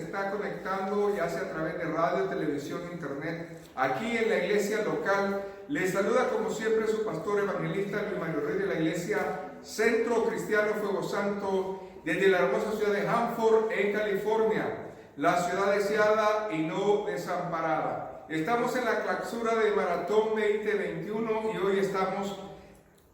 está conectando, ya sea a través de radio, televisión, internet, aquí en la iglesia local. Les saluda como siempre su pastor evangelista Luis Mario Rey de la iglesia Centro Cristiano Fuego Santo, desde la hermosa ciudad de Hanford, en California, la ciudad deseada y no desamparada. Estamos en la clausura de Maratón 2021 y hoy estamos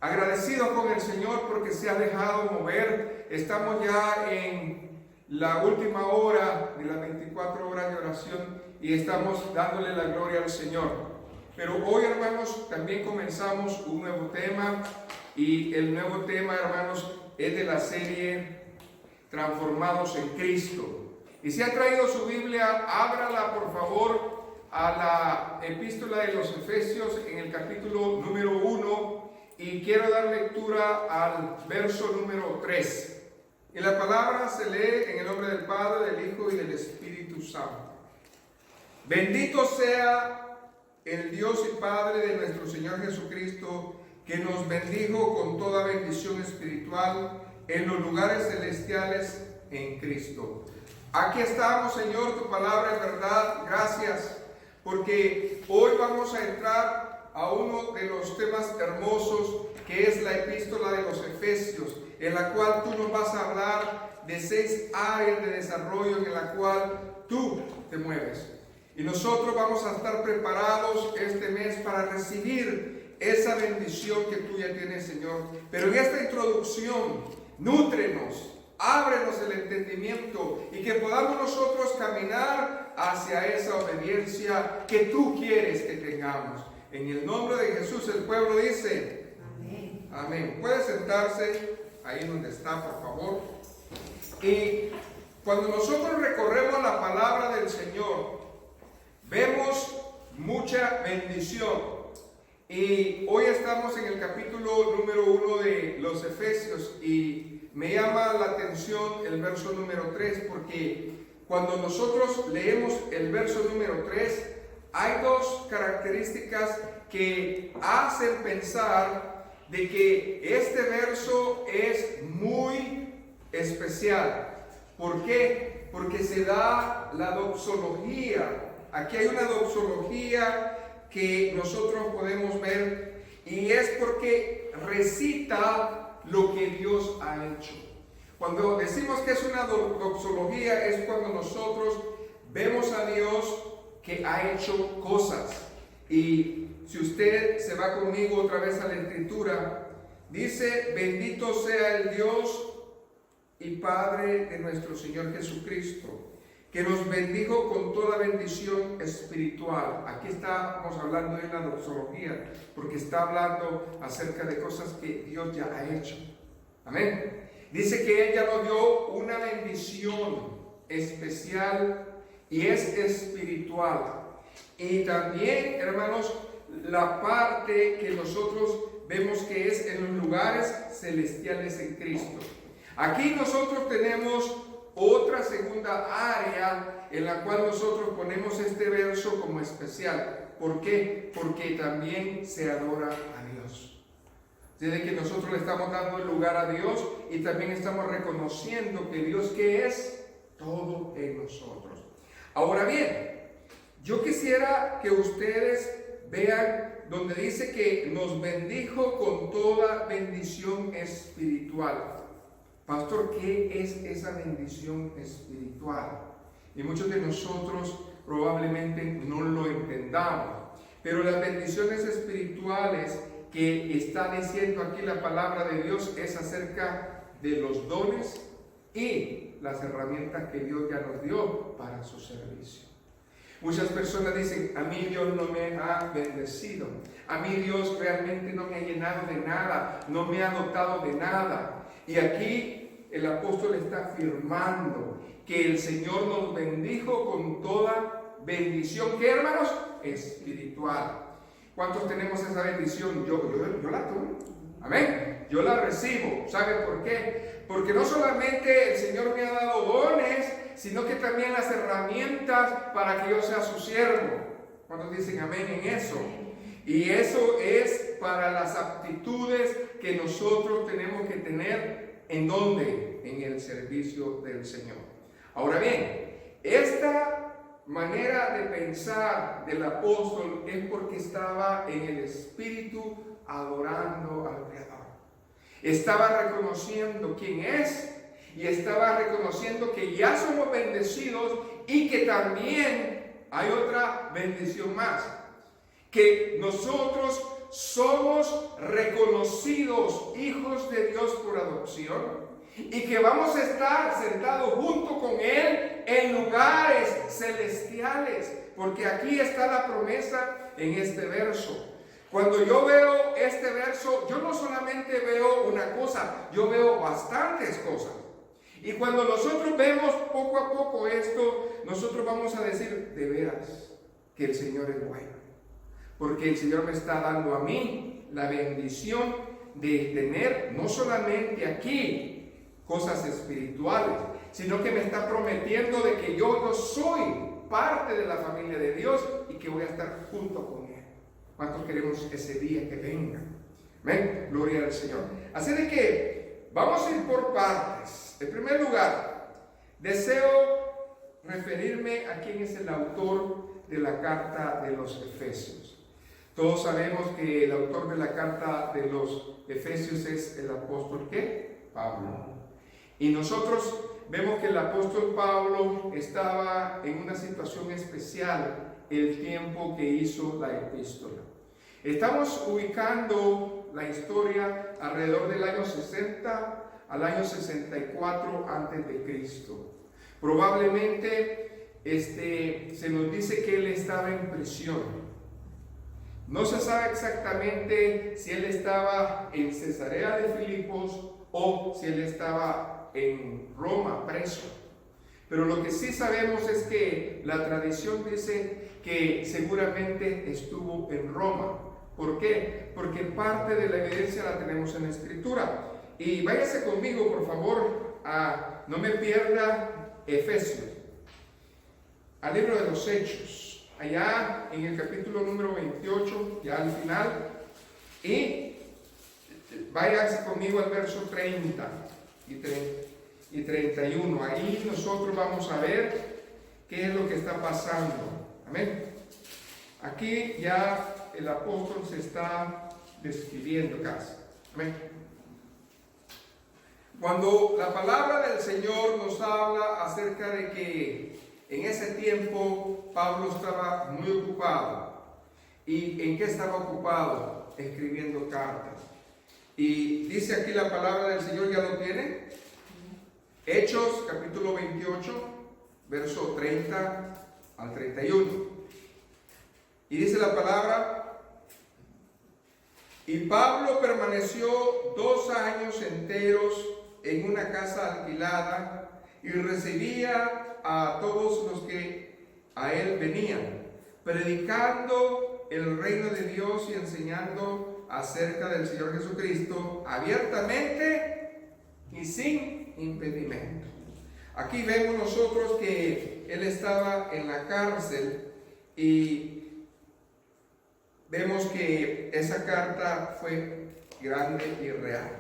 agradecidos con el Señor porque se ha dejado mover. Estamos ya en la última hora de las 24 horas de oración y estamos dándole la gloria al Señor. Pero hoy, hermanos, también comenzamos un nuevo tema, y el nuevo tema, hermanos, es de la serie Transformados en Cristo. Y si ha traído su Biblia, ábrala por favor a la epístola de los Efesios en el capítulo número 1, y quiero dar lectura al verso número 3. Y la palabra se lee en el nombre del Padre, del Hijo y del Espíritu Santo. Bendito sea el Dios y Padre de nuestro Señor Jesucristo, que nos bendijo con toda bendición espiritual en los lugares celestiales en Cristo. Aquí estamos, Señor, tu palabra es verdad. Gracias, porque hoy vamos a entrar a uno de los temas hermosos, que es la epístola de los Efesios, en la cual tú nos vas a hablar de 6 áreas de desarrollo en la cual tú te mueves. Y nosotros vamos a estar preparados este mes para recibir esa bendición que tú ya tienes, Señor. Pero en esta introducción, nútrenos, ábrenos el entendimiento y que podamos nosotros caminar hacia esa obediencia que tú quieres que tengamos. En el nombre de Jesús, el pueblo dice: amén. Amén. Puede sentarse ahí donde está, por favor. Y cuando nosotros recorremos la palabra del Señor, vemos mucha bendición. Y hoy estamos en el capítulo número 1 de los Efesios, y me llama la atención el verso número 3, porque cuando nosotros leemos el verso número 3, hay dos características que hacen pensar de que este verso es muy especial. ¿Por qué? Porque se da la doxología. Aquí hay una doxología que nosotros podemos ver, y es porque recita lo que Dios ha hecho. Cuando decimos que es una doxología, es cuando nosotros vemos a Dios que ha hecho cosas. Y si usted se va conmigo otra vez a la escritura, dice: bendito sea el Dios y Padre de nuestro Señor Jesucristo, que nos bendijo con toda bendición espiritual. Aquí estamos hablando de la doxología, porque está hablando acerca de cosas que Dios ya ha hecho. Amén. Dice que Él ya nos dio una bendición especial y es espiritual. Y también, hermanos, la parte que nosotros vemos que es en los lugares celestiales en Cristo. Aquí nosotros tenemos otra segunda área en la cual nosotros ponemos este verso como especial. ¿Por qué? Porque también se adora a Dios. Desde que nosotros le estamos dando el lugar a Dios, y también estamos reconociendo que Dios, ¿qué es? Todo en nosotros. Ahora bien, yo quisiera que ustedes vean donde dice que nos bendijo con toda bendición espiritual. Pastor, ¿qué es esa bendición espiritual? Y muchos de nosotros probablemente no lo entendamos. Pero las bendiciones espirituales que está diciendo aquí la palabra de Dios es acerca de los dones y las herramientas que Dios ya nos dio para su servicio. Muchas personas dicen: a mí Dios no me ha bendecido, a mí Dios realmente no me ha llenado de nada, no me ha dotado de nada. Y aquí el apóstol está afirmando que el Señor nos bendijo con toda bendición. ¿Qué, hermanos? Espiritual. ¿Cuántos tenemos esa bendición? Yo la tomo. Amén. Yo la recibo. ¿Sabe por qué? Porque no solamente el Señor me ha dado dones, sino que también las herramientas para que yo sea su siervo. ¿Cuántos dicen amén en eso? Y eso es para las aptitudes que nosotros tenemos que tener. ¿En dónde? En el servicio del Señor. Ahora bien, Esta manera de pensar del apóstol es porque estaba en el espíritu adorando al Creador. Estaba reconociendo quién es y estaba reconociendo que ya somos bendecidos y que también hay otra bendición más, que nosotros somos reconocidos hijos de Dios por adopción y que vamos a estar sentados junto con Él en lugares celestiales, porque aquí está la promesa en este verso. Cuando yo veo este verso, yo no solamente veo una cosa, yo veo bastantes cosas. Y cuando nosotros vemos poco a poco esto, nosotros vamos a decir, de veras, que el Señor es bueno. Porque el Señor me está dando a mí la bendición de tener no solamente aquí cosas espirituales, sino que me está prometiendo de que yo soy parte de la familia de Dios y que voy a estar junto con Él. ¿Cuántos queremos ese día que venga? Amén, gloria al Señor. Así de que vamos a ir por partes. En primer lugar, deseo referirme a quién es el autor de la carta de los Efesios. Todos sabemos que el autor de la carta de los Efesios es el apóstol, ¿qué? Pablo. Y nosotros vemos que el apóstol Pablo estaba en una situación especial el tiempo que hizo la epístola. Estamos ubicando la historia alrededor del año 60 al año 64 antes de Cristo. Probablemente se nos dice que él estaba en prisión. No se sabe exactamente si él estaba en Cesarea de Filipos o si él estaba en Roma preso. Pero lo que sí sabemos es que la tradición dice que seguramente estuvo en Roma. ¿Por qué? Porque parte de la evidencia la tenemos en la Escritura. Y váyase conmigo, por favor, no me pierda Efesios, al libro de los Hechos. Allá en el capítulo número 28, ya al final, y váyase conmigo al verso 30 y 31. Ahí nosotros vamos a ver qué es lo que está pasando. Amén. Aquí ya el apóstol se está describiendo casi. Amén. Cuando la palabra del Señor nos habla acerca de que en ese tiempo Pablo estaba muy ocupado. ¿Y en qué estaba ocupado? Escribiendo cartas. Y dice aquí la palabra del Señor, ¿ya lo tienen? Hechos capítulo 28, verso 30 al 31. Y dice la palabra: y Pablo permaneció 2 años enteros en una casa alquilada y recibía a todos los que a él venían, predicando el reino de Dios y enseñando acerca del Señor Jesucristo abiertamente y sin impedimento. Aquí vemos nosotros que él estaba en la cárcel y vemos que esa carta fue grande y real.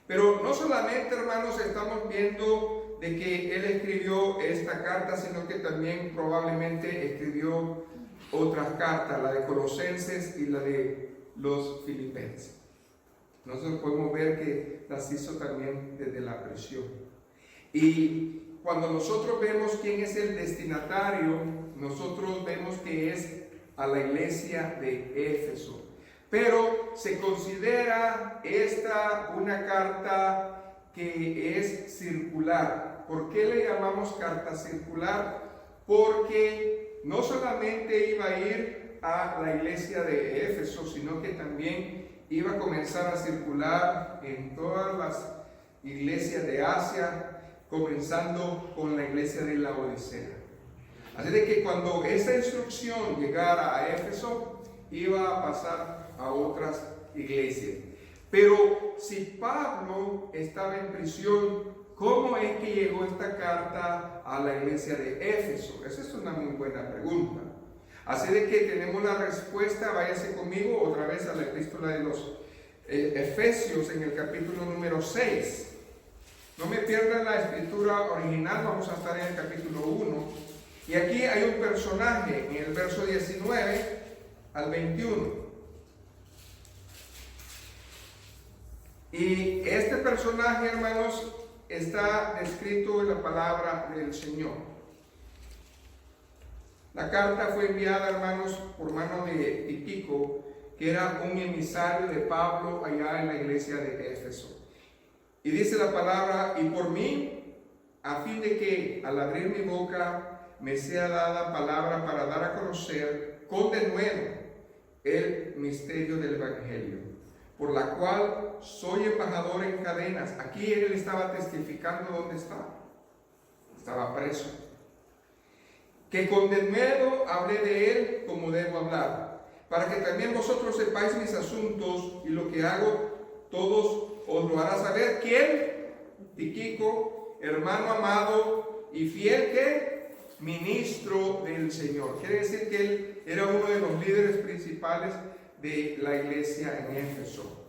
Pero no solamente, hermanos, estamos viendo de que él escribió esta carta, sino que también probablemente escribió otras cartas, la de Colosenses y la de los Filipenses. Nosotros podemos ver que las hizo también desde la prisión. Y cuando nosotros vemos quién es el destinatario, nosotros vemos que es a la iglesia de Éfeso. Pero se considera esta una carta que es circular. ¿Por qué le llamamos carta circular? Porque no solamente iba a ir a la iglesia de Éfeso, sino que también iba a comenzar a circular en todas las iglesias de Asia, comenzando con la iglesia de Laodicea. Así de que cuando esa instrucción llegara a Éfeso, iba a pasar a otras iglesias. Pero si Pablo estaba en prisión, ¿cómo es que llegó esta carta a la iglesia de Éfeso? Esa es una muy buena pregunta. Así de que tenemos la respuesta. Váyase conmigo otra vez a la epístola de los Efesios en el capítulo número 6. No me pierdan la escritura original, vamos a estar en el capítulo 1. Y aquí hay un personaje en el verso 19 al 21. Y este personaje, hermanos, está descrito en la palabra del Señor. La carta fue enviada, hermanos, por mano de Tíquico, que era un emisario de Pablo allá en la iglesia de Éfeso. Y dice la palabra: y por mí, a fin de que al abrir mi boca me sea dada palabra para dar a conocer con denuedo el misterio del Evangelio, por la cual soy embajador en cadenas. Aquí él estaba testificando dónde estaba. Estaba preso. Que con denuedo hablé de él como debo hablar, para que también vosotros sepáis mis asuntos, y lo que hago todos os lo hará saber. ¿Quién? Tíquico, hermano amado y fiel que ministro del Señor. Quiere decir que él era uno de los líderes principales de la iglesia en Éfeso.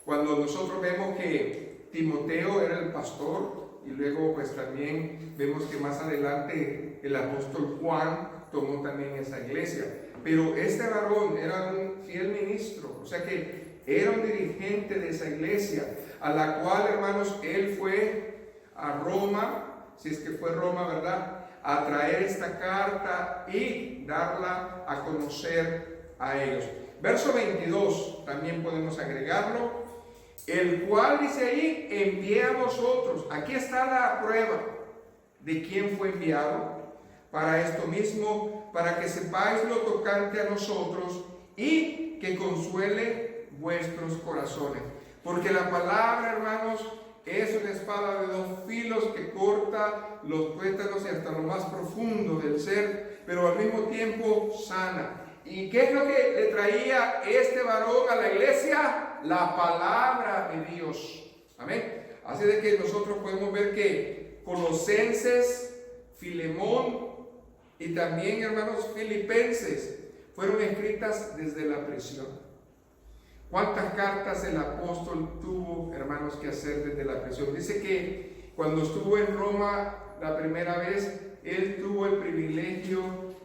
Cuando nosotros vemos que Timoteo era el pastor, y luego pues también vemos que más adelante el apóstol Juan tomó también esa iglesia. Pero este varón era un fiel ministro, o sea que era un dirigente de esa iglesia, a la cual, hermanos, él fue a Roma, si es que fue Roma, ¿verdad?, a traer esta carta y darla a conocer a ellos. Verso 22, también podemos agregarlo, el cual dice ahí: envié a vosotros. Aquí está la prueba de quién fue enviado, para esto mismo, para que sepáis lo tocante a nosotros y que consuele vuestros corazones. Porque la palabra, hermanos, es una espada de dos filos que corta los tuétanos y hasta lo más profundo del ser, pero al mismo tiempo sana. ¿Y qué es lo que le traía este varón a la iglesia? La palabra de Dios. Amén. Así de que nosotros podemos ver que Colosenses, Filemón y también, hermanos, Filipenses fueron escritas desde la prisión. ¿Cuántas cartas el apóstol tuvo, hermanos, que hacer desde la prisión? Dice que cuando estuvo en Roma la primera vez, él tuvo el privilegio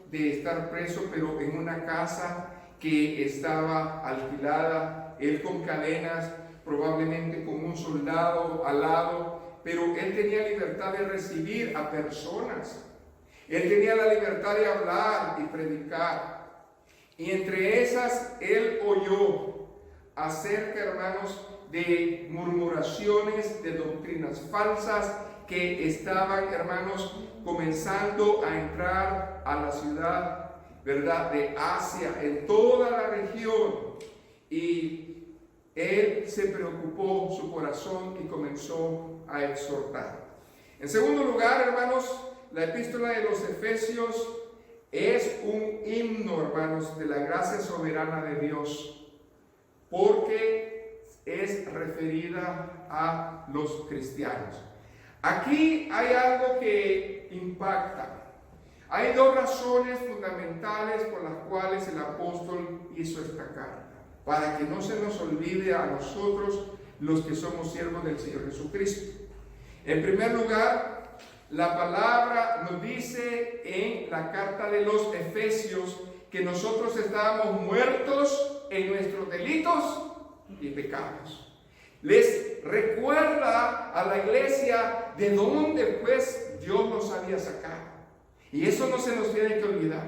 de estar preso, pero en una casa que estaba alquilada, él con cadenas, probablemente con un soldado al lado, pero él tenía libertad de recibir a personas. Él tenía la libertad de hablar y predicar. Y entre esas, él oyó acerca, hermanos, de murmuraciones, de doctrinas falsas que estaban, hermanos, comenzando a entrar a la ciudad, ¿verdad?, de Asia, en toda la región. Y él se preocupó su corazón y comenzó a exhortar. En segundo lugar, hermanos, la epístola de los Efesios es un himno, hermanos, de la gracia soberana de Dios, porque es referida a los cristianos. Aquí hay algo que impacta. Hay dos razones fundamentales por las cuales el apóstol hizo esta carta, para que no se nos olvide a nosotros los que somos siervos del Señor Jesucristo. En primer lugar, la palabra nos dice en la carta de los Efesios que nosotros estábamos muertos en nuestros delitos y pecados. Les recuerda a la iglesia de dónde pues Dios nos había sacado. Y eso no se nos tiene que olvidar.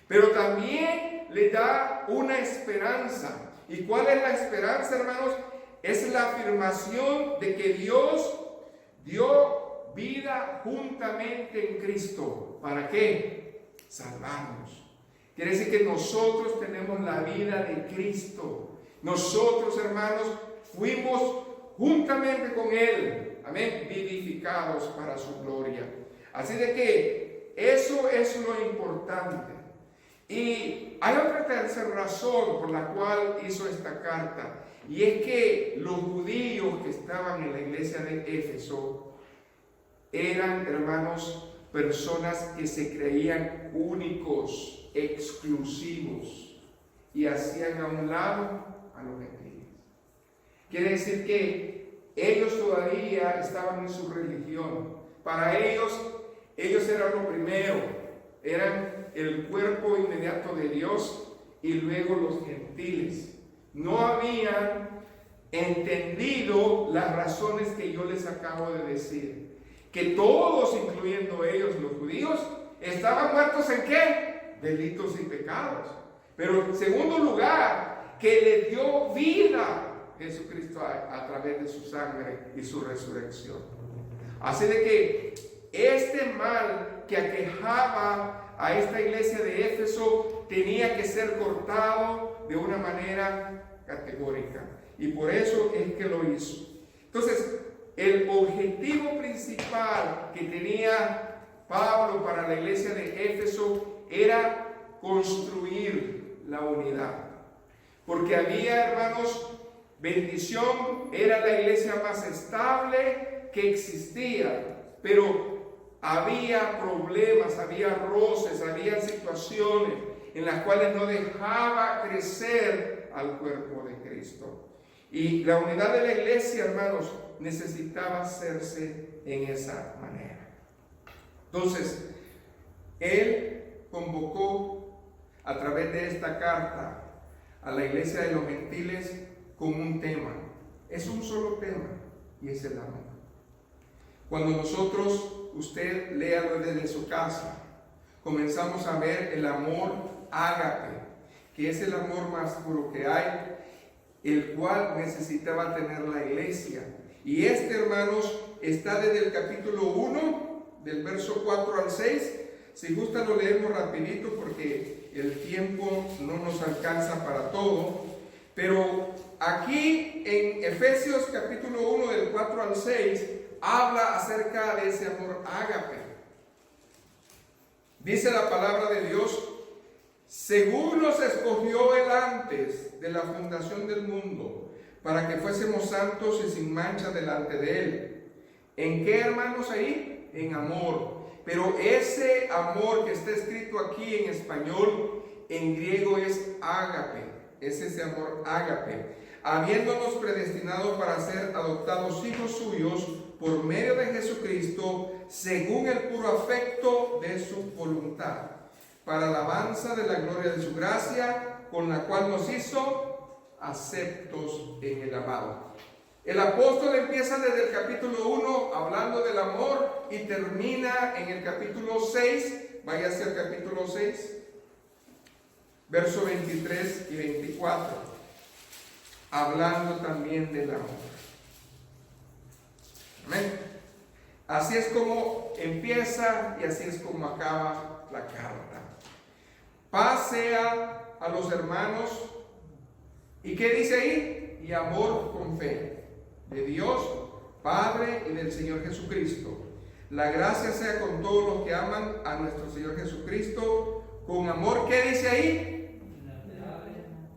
Pero también le da una esperanza. ¿Y cuál es la esperanza, hermanos? Es la afirmación de que Dios dio vida juntamente en Cristo. ¿Para qué? Salvarnos. Quiere decir que nosotros tenemos la vida de Cristo. Nosotros, hermanos, fuimos juntamente con Él, amén, vivificados para su gloria. Así de que eso es lo importante. Y hay otra tercera razón por la cual hizo esta carta, y es que los judíos que estaban en la iglesia de Éfeso eran, hermanos, personas que se creían únicos, exclusivos, y hacían a un lado a los gentiles. Quiere decir que ellos todavía estaban en su religión. Para ellos eran lo primero, eran el cuerpo inmediato de Dios y luego los gentiles. No habían entendido las razones que yo les acabo de decir, que todos, incluyendo ellos, los judíos, estaban muertos ¿en qué? Delitos y pecados. Pero en segundo lugar, que le dio vida Jesucristo a través de su sangre y su resurrección. Así de que este mal que aquejaba a esta iglesia de Éfeso tenía que ser cortado de una manera categórica. Y por eso es que lo hizo. Entonces, el objetivo principal que tenía Pablo para la iglesia de Éfeso era construir la unidad. Porque había, hermanos, bendición, era la iglesia más estable que existía, pero había problemas, había roces, había situaciones en las cuales no dejaba crecer al cuerpo de Cristo. Y la unidad de la iglesia, hermanos, necesitaba hacerse en esa manera. Entonces, él convocó a través de esta carta a la iglesia de los gentiles con un tema. Es un solo tema y es el amor. Cuando nosotros, usted léalo desde su casa, comenzamos a ver el amor ágape, que es el amor más puro que hay, el cual necesitaba tener la iglesia. Y hermanos, está desde el capítulo 1, del verso 4 al 6. Si gusta lo leemos rapidito porque el tiempo no nos alcanza para todo. Pero aquí en Efesios capítulo 1, del 4 al 6, habla acerca de ese amor ágape. Dice la palabra de Dios: según nos escogió él antes de la fundación del mundo, para que fuésemos santos y sin mancha delante de él. ¿En qué, hermanos, ahí? En amor. Pero ese amor que está escrito aquí en español, en griego es ágape. Es ese amor ágape. Habiéndonos predestinado para ser adoptados hijos suyos por medio de Jesucristo, según el puro afecto de su voluntad, para alabanza de la gloria de su gracia, con la cual nos hizo aceptos en el amado. El apóstol empieza desde el capítulo 1 hablando del amor y termina en el capítulo 6, vaya hacia el capítulo 6, versos 23 y 24, hablando también del amor. Amén. Así es como empieza y así es como acaba la carta. Paz sea a los hermanos. ¿Y qué dice ahí? Y amor con fe de Dios Padre y del Señor Jesucristo. La gracia sea con todos los que aman a nuestro Señor Jesucristo con amor. ¿Qué dice ahí?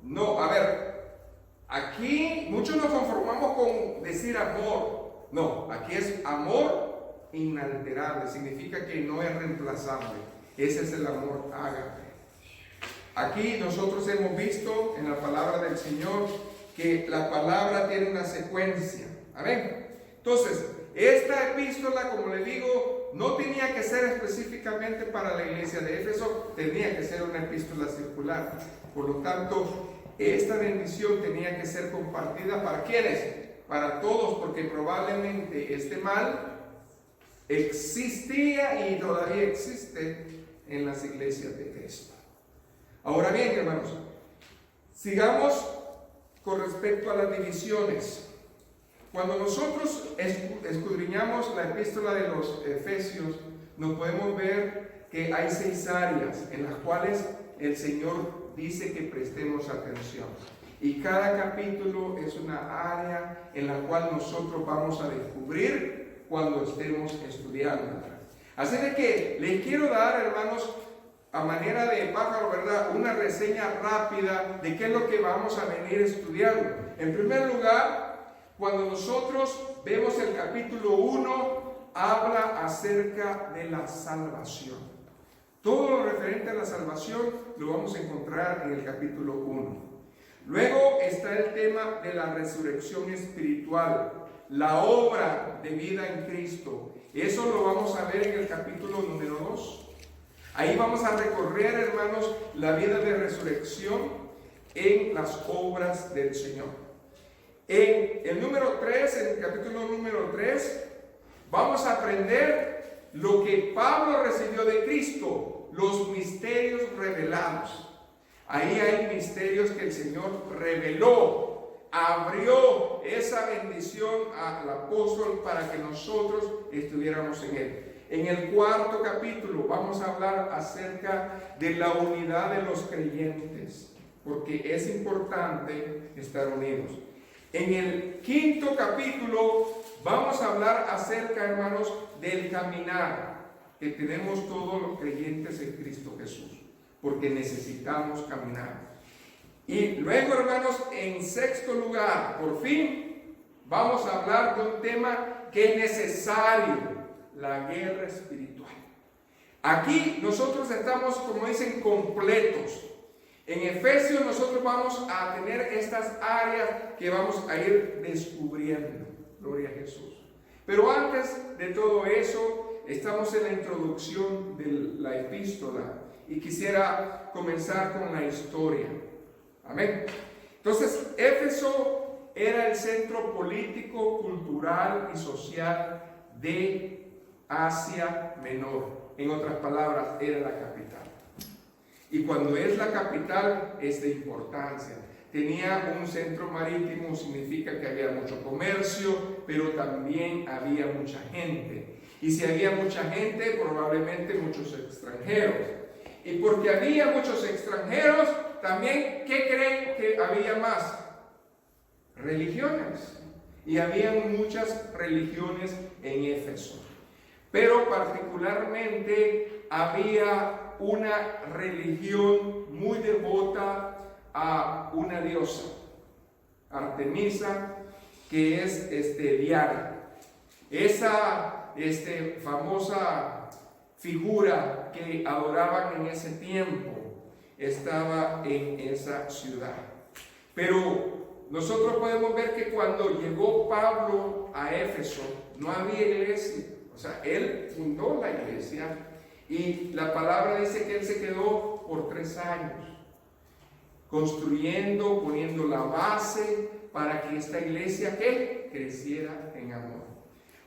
No, a ver, aquí muchos nos conformamos con decir amor. No, aquí es amor inalterable, significa que no es reemplazable. Ese es el amor ágape. Aquí nosotros hemos visto en la palabra del Señor que la palabra tiene una secuencia. Amén. Entonces, esta epístola, como le digo, no tenía que ser específicamente para la iglesia de Éfeso, tenía que ser una epístola circular. Por lo tanto, esta bendición tenía que ser compartida ¿para quiénes? Para todos, porque probablemente este mal existía y todavía existe en las iglesias de Cristo. Ahora bien, hermanos, sigamos con respecto a las divisiones. Cuando nosotros escudriñamos la epístola de los Efesios, nos podemos ver que hay 6 áreas en las cuales el Señor dice que prestemos atención. Y cada capítulo es una área en la cual nosotros vamos a descubrir cuando estemos estudiando. Así de que les quiero dar, hermanos, a manera de pájaro, ¿verdad?, una reseña rápida de qué es lo que vamos a venir estudiando. En primer lugar, cuando nosotros vemos el capítulo 1, habla acerca de la salvación. Todo lo referente a la salvación lo vamos a encontrar en el capítulo 1. Luego está el tema de la resurrección espiritual, la obra de vida en Cristo. Eso lo vamos a ver en el capítulo número 2. Ahí vamos a recorrer, hermanos, la vida de resurrección en las obras del Señor. En el número 3, en el capítulo número 3, vamos a aprender lo que Pablo recibió de Cristo, los misterios revelados. Ahí hay misterios que el Señor reveló, abrió esa bendición al apóstol para que nosotros estuviéramos en él. En el 4 capítulo vamos a hablar acerca de la unidad de los creyentes, porque es importante estar unidos. En el 5 capítulo vamos a hablar acerca, hermanos, del caminar que tenemos todos los creyentes en Cristo Jesús, porque necesitamos caminar. Y luego, hermanos, en 6º lugar, por fin, vamos a hablar de un tema que es necesario: la guerra espiritual. Aquí nosotros estamos, como dicen, completos. En Efesios nosotros vamos a tener estas áreas que vamos a ir descubriendo. Gloria a Jesús. Pero antes de todo eso, estamos en la introducción de la epístola y quisiera comenzar con la historia. Amén. Entonces, Éfeso era el centro político, cultural y social de Asia Menor. En otras palabras, era la capital. Y cuando es la capital, es de importancia. Tenía un centro marítimo, significa que había mucho comercio, pero también había mucha gente. Y si había mucha gente, probablemente muchos extranjeros. Y porque había muchos extranjeros, también, ¿qué creen que había más? Religiones. Y habían muchas religiones en Éfeso. Pero particularmente había una religión muy devota a una diosa, Artemisa, que es Diana. Esa famosa figura que adoraban en ese tiempo estaba en esa ciudad. Pero nosotros podemos ver que cuando llegó Pablo a Éfeso no había iglesia. O sea, él fundó la iglesia y la palabra dice que él se quedó por 3 años construyendo, poniendo la base para que esta iglesia que creciera en amor.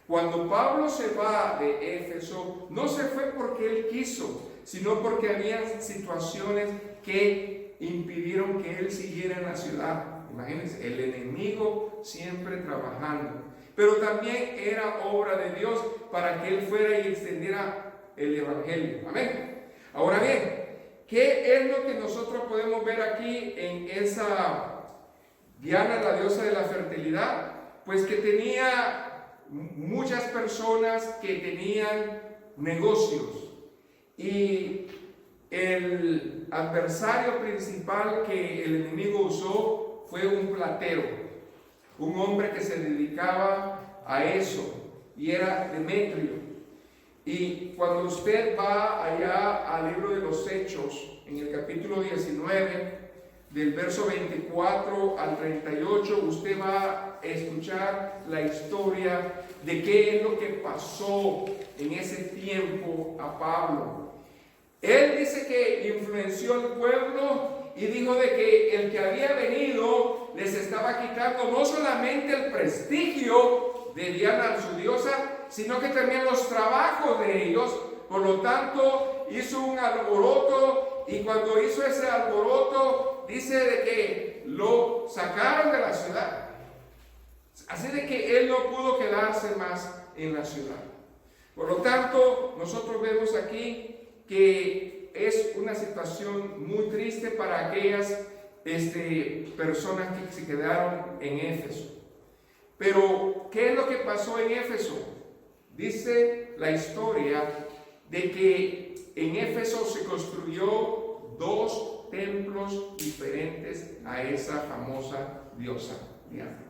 Cuando Pablo se va de Éfeso, no se fue porque él quiso, sino porque había situaciones que impidieron que él siguiera en la ciudad. Imagínense, el enemigo siempre trabajando. Pero también era obra de Dios para que él fuera y extendiera el evangelio. Amén. Ahora bien, ¿qué es lo que nosotros podemos ver aquí en esa Diana, la diosa de la fertilidad? Pues que tenía muchas personas que tenían negocios. Y el adversario principal que el enemigo usó fue un platero, un hombre que se dedicaba a eso, y era Demetrio. Y cuando usted va allá al libro de los Hechos, en el capítulo 19, del verso 24 al 38, usted va a escuchar la historia de qué es lo que pasó en ese tiempo a Pablo. Él dice que influenció al pueblo y dijo de que el que había venido les estaba quitando no solamente el prestigio de Diana, su diosa, sino que también los trabajos de ellos. Por lo tanto, hizo un alboroto, y cuando hizo ese alboroto, dice de que lo sacaron de la ciudad. Así de que él no pudo quedarse más en la ciudad. Por lo tanto, nosotros vemos aquí que es una situación muy triste para aquellas personas que se quedaron en Éfeso. Pero, ¿qué es lo que pasó en Éfeso? Dice la historia de que en Éfeso se construyó 2 templos diferentes a esa famosa diosa Diana.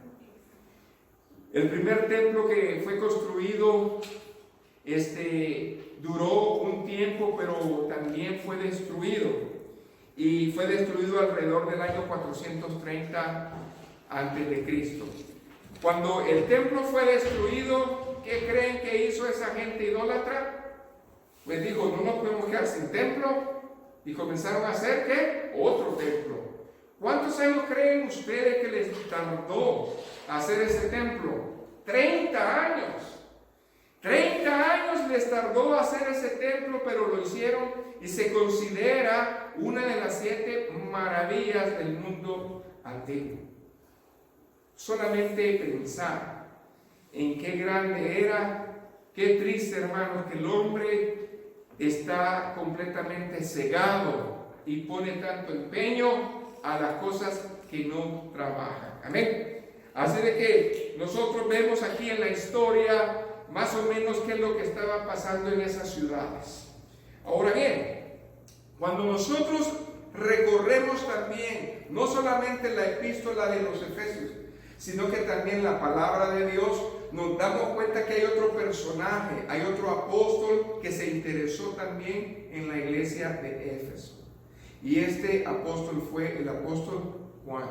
El primer templo que fue construido duró un tiempo, pero también fue destruido. Y fue destruido alrededor del año 430 a.C. Cuando el templo fue destruido, ¿qué creen que hizo esa gente idólatra? Pues dijo, no nos podemos quedar sin templo. Y comenzaron a hacer, ¿qué? Otro templo. ¿Cuántos años creen ustedes que les tardó hacer ese templo? 30 años. 30 años les tardó hacer ese templo, pero lo hicieron y se considera una de las 7 maravillas del mundo antiguo. Solamente pensar en qué grande era, qué triste, hermanos, que el hombre está completamente cegado y pone tanto empeño a las cosas que no trabajan. Amén. Así de que nosotros vemos aquí en la historia más o menos qué es lo que estaba pasando en esas ciudades. Ahora bien, cuando nosotros recorremos también, no solamente la epístola de los Efesios, sino que también la palabra de Dios, nos damos cuenta que hay otro personaje, hay otro apóstol que se interesó también en la iglesia de Éfeso. Y este apóstol fue el apóstol Juan.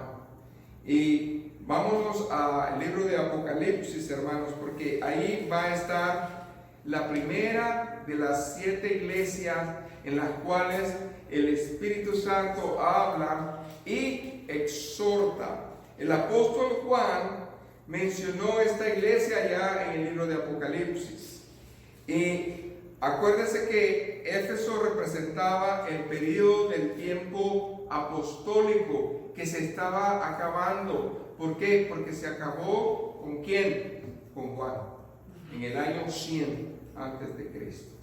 Y vámonos al libro de Apocalipsis, hermanos, porque ahí va a estar la primera de las 7 iglesias en las cuales el Espíritu Santo habla y exhorta. El apóstol Juan mencionó esta iglesia ya en el libro de Apocalipsis. Y acuérdense que Éfeso representaba el periodo del tiempo apostólico que se estaba acabando. ¿Por qué? Porque se acabó ¿con quién? Con Juan, en el año 100 antes de Cristo.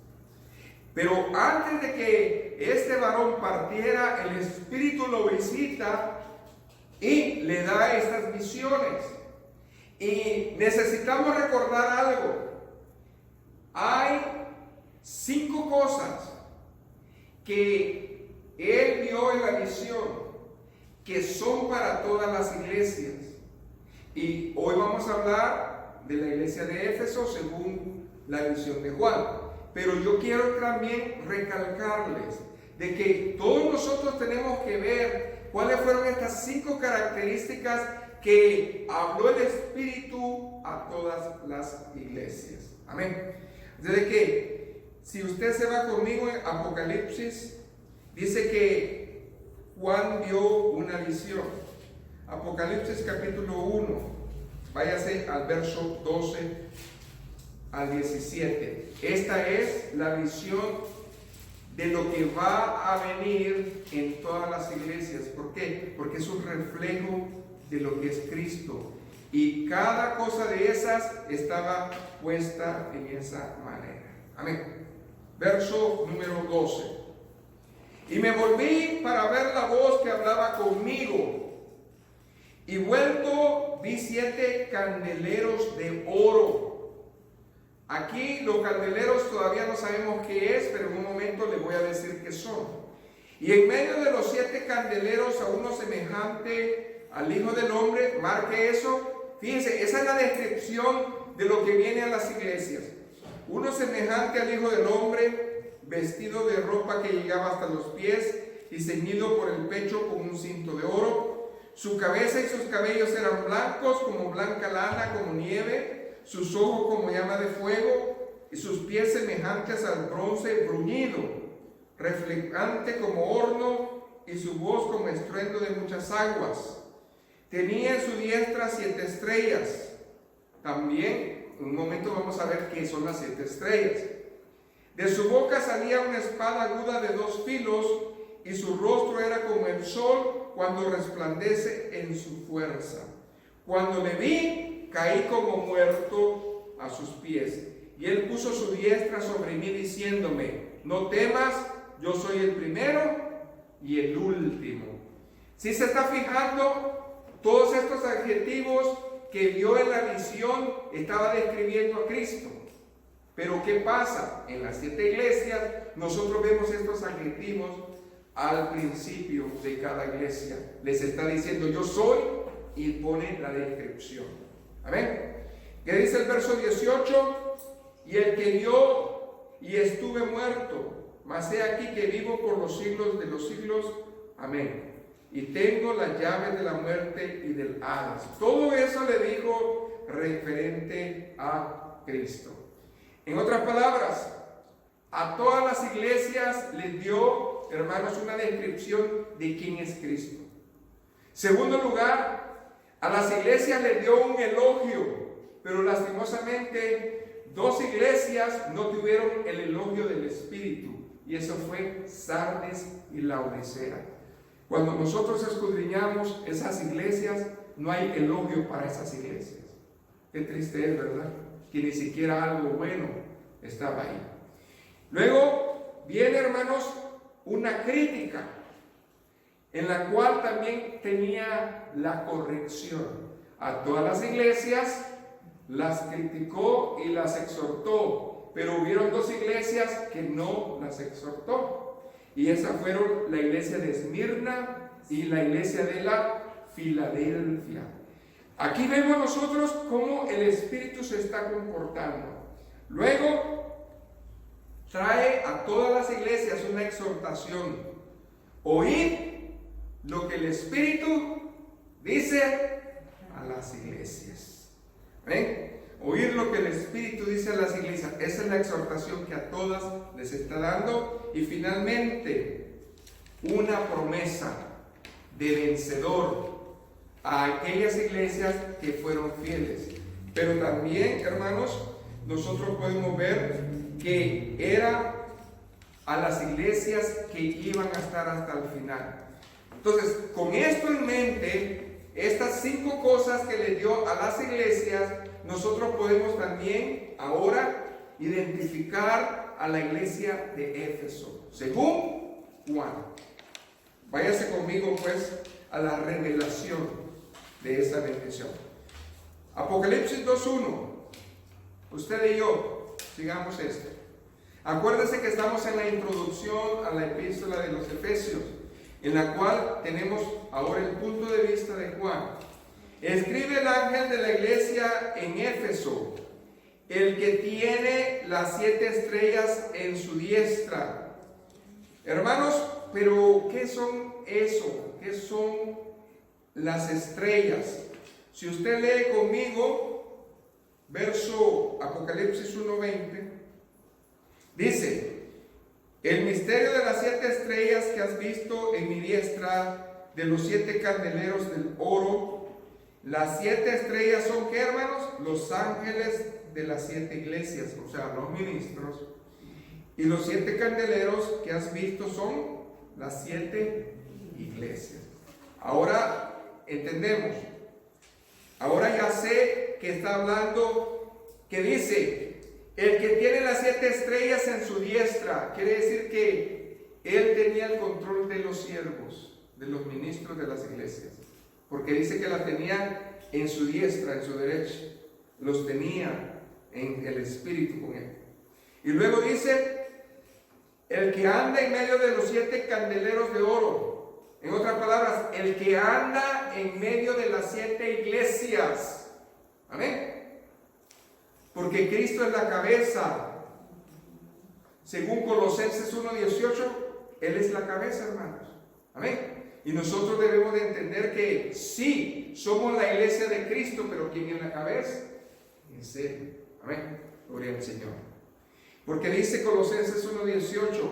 Pero antes de que este varón partiera, el Espíritu lo visita y le da estas visiones. Y necesitamos recordar algo. Hay 5 cosas que él vio en la visión que son para todas las iglesias. Y hoy vamos a hablar de la iglesia de Éfeso según la visión de Juan. Pero yo quiero también recalcarles de que todos nosotros tenemos que ver cuáles fueron estas 5 características que habló el Espíritu a todas las iglesias. Amén. Desde que, si usted se va conmigo en Apocalipsis, dice que Juan vio una visión. Apocalipsis capítulo 1, váyase al verso 12 al 17. Esta es la visión de lo que va a venir en todas las iglesias. ¿Por qué? Porque es un reflejo de lo que es Cristo. Y cada cosa de esas estaba puesta en esa manera. Amén. Verso número 12. Y me volví para ver la voz que hablaba conmigo. Y vuelto vi 7 candeleros de oro. Aquí los candeleros todavía no sabemos qué es, pero en un momento les voy a decir qué son. Y en medio de los 7 candeleros a uno semejante al Hijo del Hombre, marque eso. Fíjense, esa es la descripción de lo que viene a las iglesias. Uno semejante al Hijo del Hombre, vestido de ropa que llegaba hasta los pies y ceñido por el pecho con un cinto de oro. Su cabeza y sus cabellos eran blancos como blanca lana, como nieve, sus ojos como llama de fuego y sus pies semejantes al bronce bruñido, reflectante como horno y su voz como estruendo de muchas aguas. Tenía en su diestra 7 estrellas. También, en un momento vamos a ver qué son las 7 estrellas. De su boca salía una espada aguda de 2 filos y su rostro era como el sol cuando resplandece en su fuerza. Cuando le vi, caí como muerto a sus pies. Y él puso su diestra sobre mí diciéndome: no temas, yo soy el primero y el último. Si se está fijando, todos estos adjetivos que vio en la visión estaba describiendo a Cristo. Pero ¿qué pasa? En las 7 iglesias nosotros vemos estos adjetivos al principio de cada iglesia. Les está diciendo yo soy y pone la descripción. Amén. ¿Qué dice el verso 18? Y el que vio y estuve muerto, mas he aquí que vivo por los siglos de los siglos. Amén. Y tengo las llaves de la muerte y del Hades. Todo eso le dijo referente a Cristo. En otras palabras, a todas las iglesias les dio, hermanos, una descripción de quién es Cristo. Segundo lugar, a las iglesias les dio un elogio, pero lastimosamente 2 iglesias no tuvieron el elogio del Espíritu, y eso fue Sardes y Laodicea. Cuando nosotros escudriñamos esas iglesias, no hay elogio para esas iglesias. Qué triste es, ¿verdad? Que ni siquiera algo bueno estaba ahí. Luego viene, hermanos, una crítica, en la cual también tenía la corrección. A todas las iglesias las criticó y las exhortó, pero hubieron 2 iglesias que no las exhortó, y esas fueron la iglesia de Esmirna y la iglesia de la Filadelfia. Aquí vemos nosotros cómo el Espíritu se está comportando. Luego trae a todas las iglesias una exhortación: oíd lo que el Espíritu dice a las iglesias. ¿Ven? Oír lo que el Espíritu dice a las iglesias. Esa es la exhortación que a todas les está dando. Y finalmente, una promesa de vencedor a aquellas iglesias que fueron fieles. Pero también, hermanos, nosotros podemos ver que era a las iglesias que iban a estar hasta el final. Entonces, con esto en mente, estas 5 cosas que le dio a las iglesias, nosotros podemos también ahora identificar a la iglesia de Éfeso, según Juan. Váyase conmigo pues a la revelación de esa bendición. Apocalipsis 2:1. Usted y yo, sigamos esto. Acuérdese que estamos en la introducción a la epístola de los Efesios, en la cual tenemos ahora el punto de vista de Juan. Escribe el ángel de la iglesia en Éfeso, el que tiene las 7 estrellas en su diestra. Hermanos, pero ¿qué son eso? ¿Qué son las estrellas? Si usted lee conmigo, verso Apocalipsis 1:20, dice: el misterio de las 7 estrellas que has visto en mi diestra, de los 7 candeleros del oro. Las 7 estrellas son, ¿qué, hermanos? Los ángeles de las 7 iglesias, o sea, los ministros. Y los 7 candeleros que has visto son las 7 iglesias. Ahora entendemos. Ahora ya sé que está hablando, que dice: el que tiene las 7 estrellas en su diestra. Quiere decir que él tenía el control de los siervos, de los ministros de las iglesias. Porque dice que la tenía en su diestra, en su derecha. Los tenía en el Espíritu con él. Y luego dice: el que anda en medio de los 7 candeleros de oro. En otras palabras, el que anda en medio de las 7 iglesias. Amén. Porque Cristo es la cabeza. Según Colosenses 1:18, Él es la cabeza, hermanos. Amén. Y nosotros debemos de entender que sí, somos la iglesia de Cristo, pero ¿quién es la cabeza? Es Él. Amén. Gloria al Señor. Porque dice Colosenses 1:18,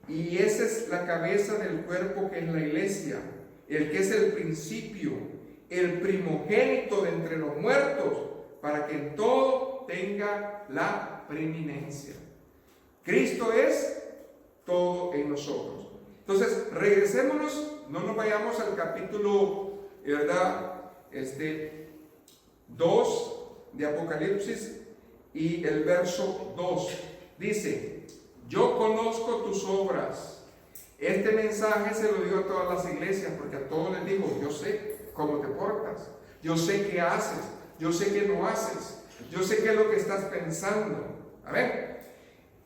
y esa es la cabeza del cuerpo, que es la iglesia, el que es el principio, el primogénito de entre los muertos, para que en todo tenga la preeminencia. Cristo es todo en nosotros. Entonces, regresémonos, no nos vayamos al capítulo, ¿verdad? 2 de Apocalipsis y el verso 2. Dice: yo conozco tus obras. Este mensaje se lo dio a todas las iglesias, porque a todos les dijo: yo sé cómo te portas, yo sé qué haces, yo sé qué no haces, yo sé qué es lo que estás pensando. Amén.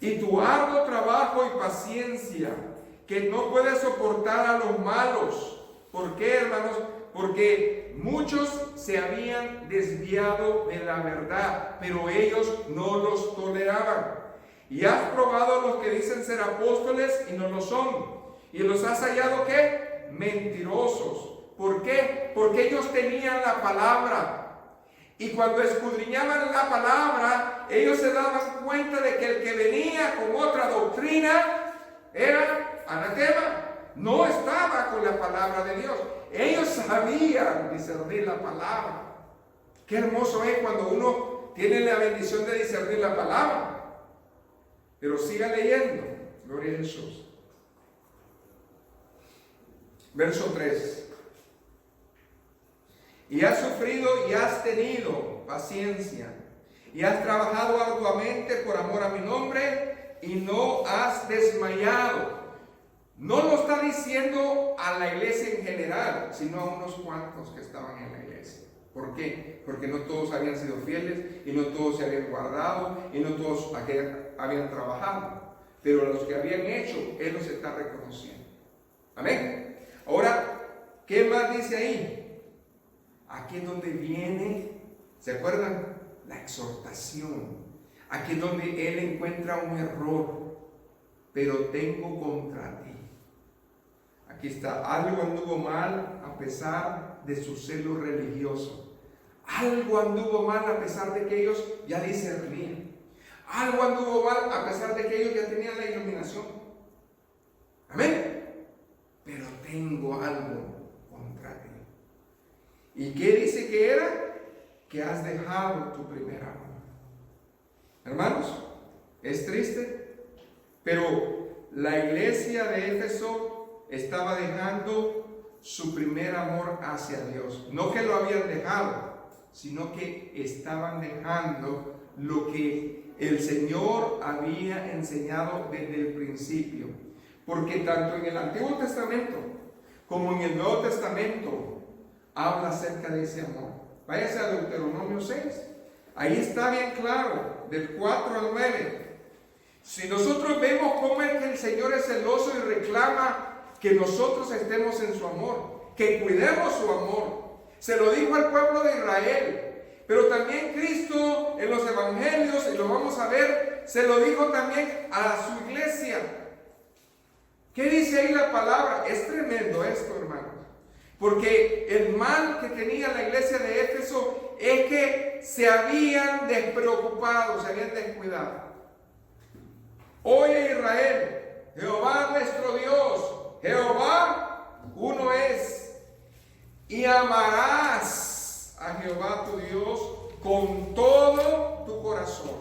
Y tu arduo trabajo y paciencia, que no puedes soportar a los malos. ¿Por qué, hermanos? Porque muchos se habían desviado de la verdad, pero ellos no los toleraban. Y has probado a los que dicen ser apóstoles y no lo son. Y los has hallado, ¿qué? Mentirosos. ¿Por qué? Porque ellos tenían la palabra. Y cuando escudriñaban la palabra, ellos se daban cuenta de que el que venía con otra doctrina era anatema. No estaba con la palabra de Dios. Ellos sabían discernir la palabra. Qué hermoso es cuando uno tiene la bendición de discernir la palabra. Pero siga leyendo. Gloria a Jesús. Verso 3. Y has sufrido y has tenido paciencia, y has trabajado arduamente por amor a mi nombre, y no has desmayado. No lo está diciendo a la iglesia en general, sino a unos cuantos que estaban en la iglesia. ¿Por qué? Porque no todos habían sido fieles, y no todos se habían guardado, y no todos habían trabajado. Pero los que habían hecho, Él los está reconociendo. Amén. Ahora, ¿qué más dice ahí? Aquí es donde viene, ¿se acuerdan? La exhortación. Aquí es donde Él encuentra un error. Pero tengo contra ti. Aquí está, algo anduvo mal a pesar de su celo religioso. Algo anduvo mal a pesar de que ellos ya discernían. Algo anduvo mal a pesar de que ellos ya tenían la iluminación. Amén. Pero tengo algo contra ti. ¿Y qué dice que era? Que has dejado tu primer amor. Hermanos, es triste, pero la iglesia de Éfeso estaba dejando su primer amor hacia Dios. No que lo habían dejado, sino que estaban dejando lo que el Señor había enseñado desde el principio. Porque tanto en el Antiguo Testamento como en el Nuevo Testamento habla acerca de ese amor. Váyase a Deuteronomio 6. Ahí está bien claro, del 4 al 9. Si nosotros vemos cómo es que el Señor es celoso y reclama que nosotros estemos en su amor, que cuidemos su amor. Se lo dijo al pueblo de Israel, pero también Cristo en los evangelios, y lo vamos a ver, se lo dijo también a su iglesia. ¿Qué dice ahí la palabra? Es tremendo esto, hermanos. Porque el mal que tenía la iglesia de Éfeso es que se habían despreocupado, se habían descuidado. Oye Israel, Jehová nuestro Dios, Jehová uno es, y amarás a Jehová tu Dios con todo tu corazón,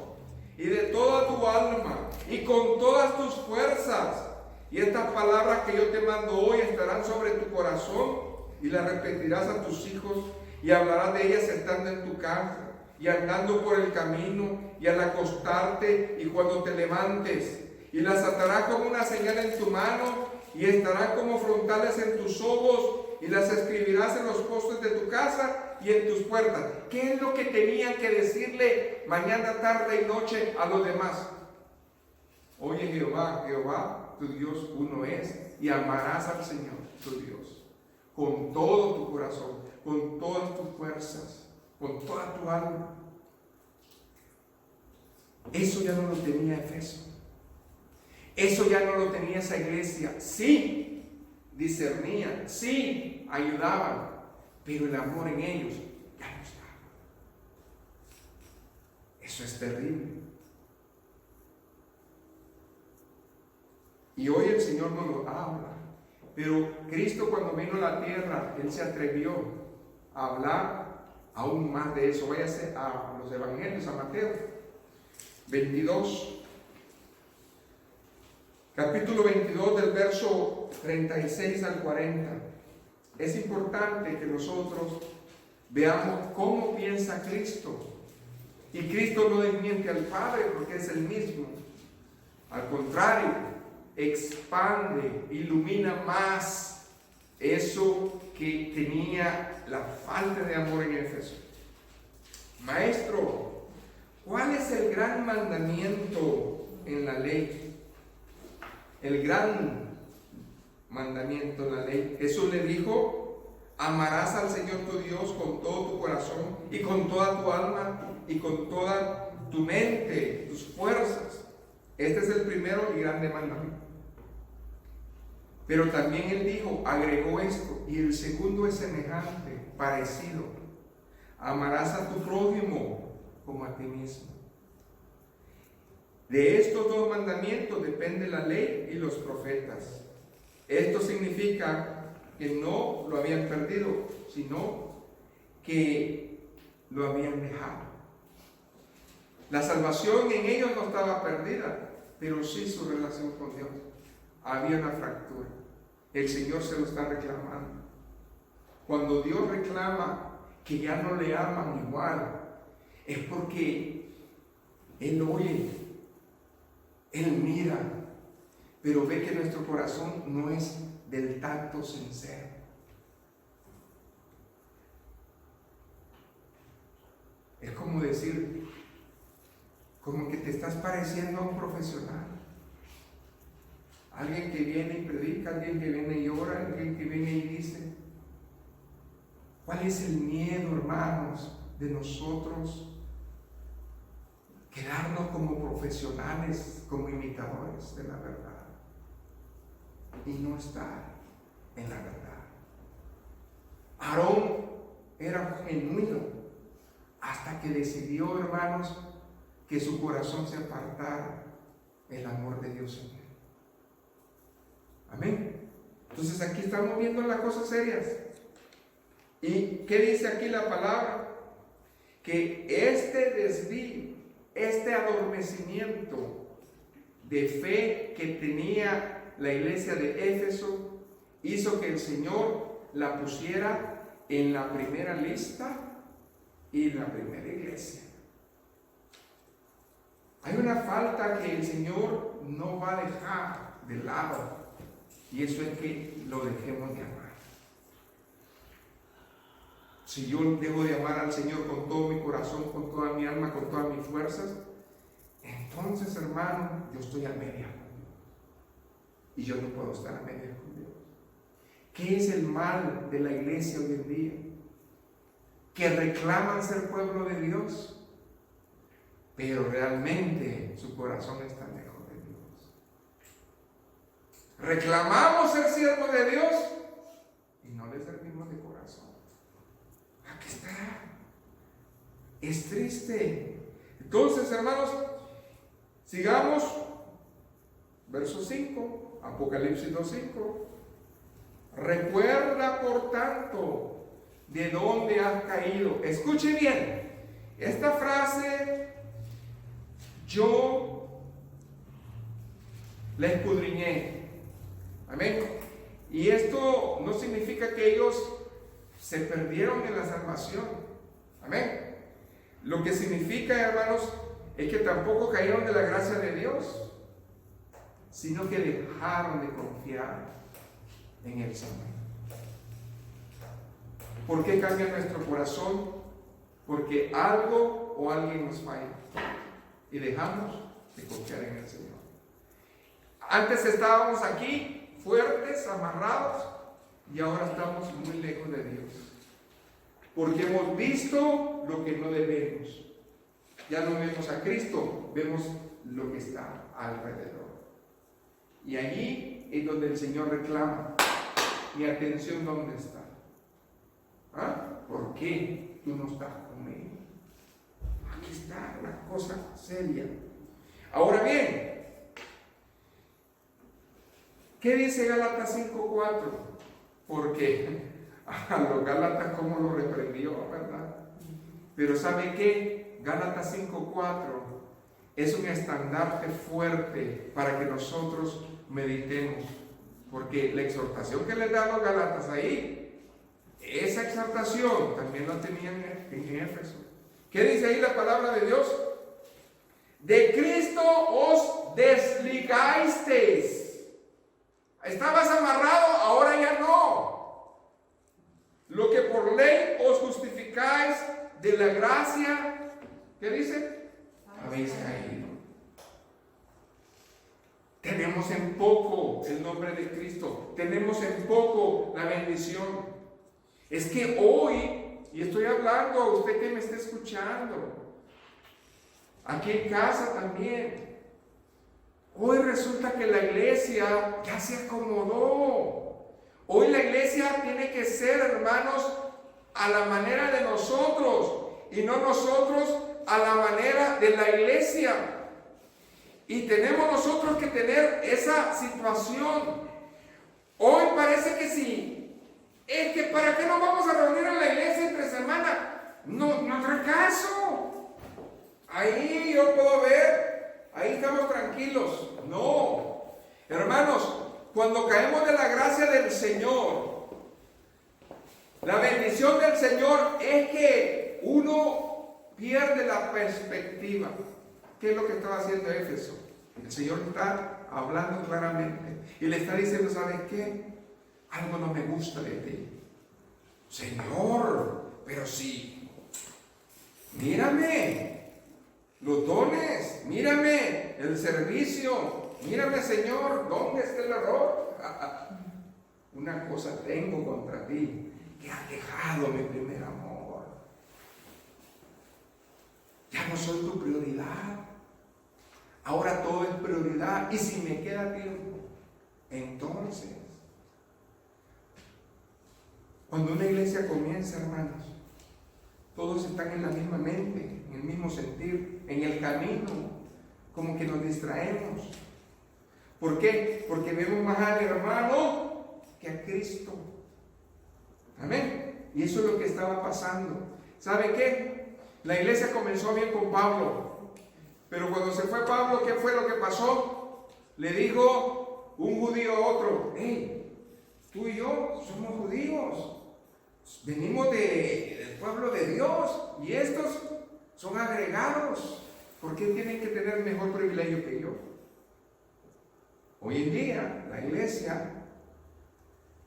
y de toda tu alma, y con todas tus fuerzas. Y estas palabras que yo te mando hoy estarán sobre tu corazón, y las repetirás a tus hijos, y hablarás de ellas estando en tu casa, y andando por el camino, y al acostarte, y cuando te levantes, y las atarás como una señal en tu mano, y estarán como frontales en tus ojos, y las escribirás en los postes de tu casa y en tus puertas. ¿Qué es lo que tenían que decirle mañana, tarde y noche a los demás? Oye Jehová, Jehová tu Dios uno es, y amarás al Señor tu Dios con todo tu corazón, con todas tus fuerzas, con toda tu alma. Eso ya no lo tenía Éfeso. Eso ya no lo tenía esa iglesia. Sí, discernían, sí, ayudaban, pero el amor en ellos ya no estaba. Eso es terrible. Y hoy el Señor nos lo habla. Pero Cristo, cuando vino a la tierra, Él se atrevió a hablar aún más de eso. Váyase a los evangelios, a Mateo 22. Capítulo 22 del verso 36 al 40. Es importante que nosotros veamos cómo piensa Cristo. Y Cristo no desmiente al Padre porque es el mismo. Al contrario, expande, ilumina más eso que tenía la falta de amor en Éfeso. Maestro, ¿cuál es el gran mandamiento en la ley? El gran mandamiento en la ley. Jesús le dijo: amarás al Señor tu Dios con todo tu corazón y con toda tu alma y con toda tu mente, tus fuerzas. Este es el primero y grande mandamiento. Pero también Él dijo, agregó esto, y el segundo es semejante, parecido. Amarás a tu prójimo como a ti mismo. De estos dos mandamientos depende la ley y los profetas. Esto significa que no lo habían perdido, sino que lo habían dejado. La salvación en ellos no estaba perdida, pero sí su relación con Dios. Había una fractura. El Señor se lo está reclamando. Cuando Dios reclama que ya no le aman igual, es porque Él oye, Él mira, pero ve que nuestro corazón no es del tacto sincero. Es como decir, como que te estás pareciendo a un profesional. Alguien que viene y predica, alguien que viene y ora, alguien que viene y dice. ¿Cuál es el miedo, hermanos, de nosotros quedarnos como profesionales, como imitadores de la verdad y no estar en la verdad? Aarón era genuino hasta que decidió, hermanos, que su corazón se apartara el amor de Dios en él. Amén. Entonces aquí estamos viendo las cosas serias. ¿Y qué dice aquí la palabra? Que este desvío, este adormecimiento de fe que tenía la iglesia de Éfeso hizo que el Señor la pusiera en la primera lista y la primera iglesia. Hay una falta que el Señor no va a dejar de lado, y eso es que lo dejemos de amar. Si yo dejo de amar al Señor con todo mi corazón, con toda mi alma, con todas mis fuerzas, entonces, hermano, yo estoy a media con Dios. Y yo no puedo estar a media con Dios. ¿Qué es el mal de la iglesia hoy en día? Que reclaman ser pueblo de Dios, pero realmente su corazón está lejos de Dios. Reclamamos ser siervos de Dios y no le servimos de corazón. Aquí está. Es triste. Entonces, hermanos, sigamos. Verso 5, Apocalipsis 2:5. Recuerda, por tanto, de dónde has caído. Escuche bien. Esta frase yo la escudriñé. Amén. Y esto no significa que ellos se perdieron en la salvación. Amén. Lo que significa, hermanos, es que tampoco cayeron de la gracia de Dios, sino que dejaron de confiar en el Señor. ¿Por qué cambia nuestro corazón? Porque algo o alguien nos falla y dejamos de confiar en el Señor. Antes estábamos aquí fuertes, amarrados, y ahora estamos muy lejos de Dios, porque hemos visto lo que no debemos. Ya no vemos a Cristo, vemos lo que está alrededor. Y allí es donde el Señor reclama: mi atención, ¿dónde está? ¿Ah? ¿Por qué tú no estás conmigo? Aquí está una cosa seria. Ahora bien, ¿qué dice Gálatas 5:4? Porque a los Gálatas cómo lo reprendió, ¿verdad? Pero ¿sabe qué? Gálatas 5:4 es un estandarte fuerte para que nosotros meditemos. Porque la exhortación que les da a los Gálatas ahí, esa exhortación también la tenían en Éfeso. ¿Qué dice ahí la palabra de Dios? De Cristo os desligasteis. Estabas amarrado, ahora ya no. Lo que por ley os justificáis de la gracia, ¿qué dice? Habéis caído. Tenemos en poco el nombre de Cristo. Tenemos en poco la bendición. Es que hoy, y estoy hablando a usted que me está escuchando, aquí en casa también, hoy resulta que la iglesia ya se acomodó. Hoy la iglesia tiene que ser, hermanos, a la manera de nosotros y no nosotros a la manera de la iglesia. Y tenemos nosotros que tener esa situación. Hoy parece que sí. Es que ¿para qué nos vamos a reunir en la iglesia entre semana? No, no trae caso. Ahí yo puedo ver, ahí estamos tranquilos. No, hermanos, cuando caemos de la gracia del Señor, la bendición del Señor es que uno pierde la perspectiva. ¿Qué es lo que estaba haciendo Éfeso? El Señor está hablando claramente y le está diciendo, ¿sabes qué? Algo no me gusta de ti. Señor, pero sí, mírame los dones, mírame el servicio, mírame, Señor, ¿dónde está el error? Una cosa tengo contra ti, que has dejado mi primer amor. Ya no soy tu prioridad. Ahora todo es prioridad. Y si me queda tiempo, entonces, cuando una iglesia comienza, hermanos, todos están en la misma mente, en el mismo sentir, en el camino, como que nos distraemos. ¿Por qué? Porque vemos más al hermano que a Cristo. Amén. Y eso es lo que estaba pasando. ¿Sabe qué? La iglesia comenzó bien con Pablo. Pero cuando se fue Pablo, ¿qué fue lo que pasó? Le dijo un judío a otro: hey, tú y yo somos judíos, venimos del pueblo de Dios, y estos son agregados. ¿Por qué tienen que tener mejor privilegio que yo? Hoy en día, la iglesia,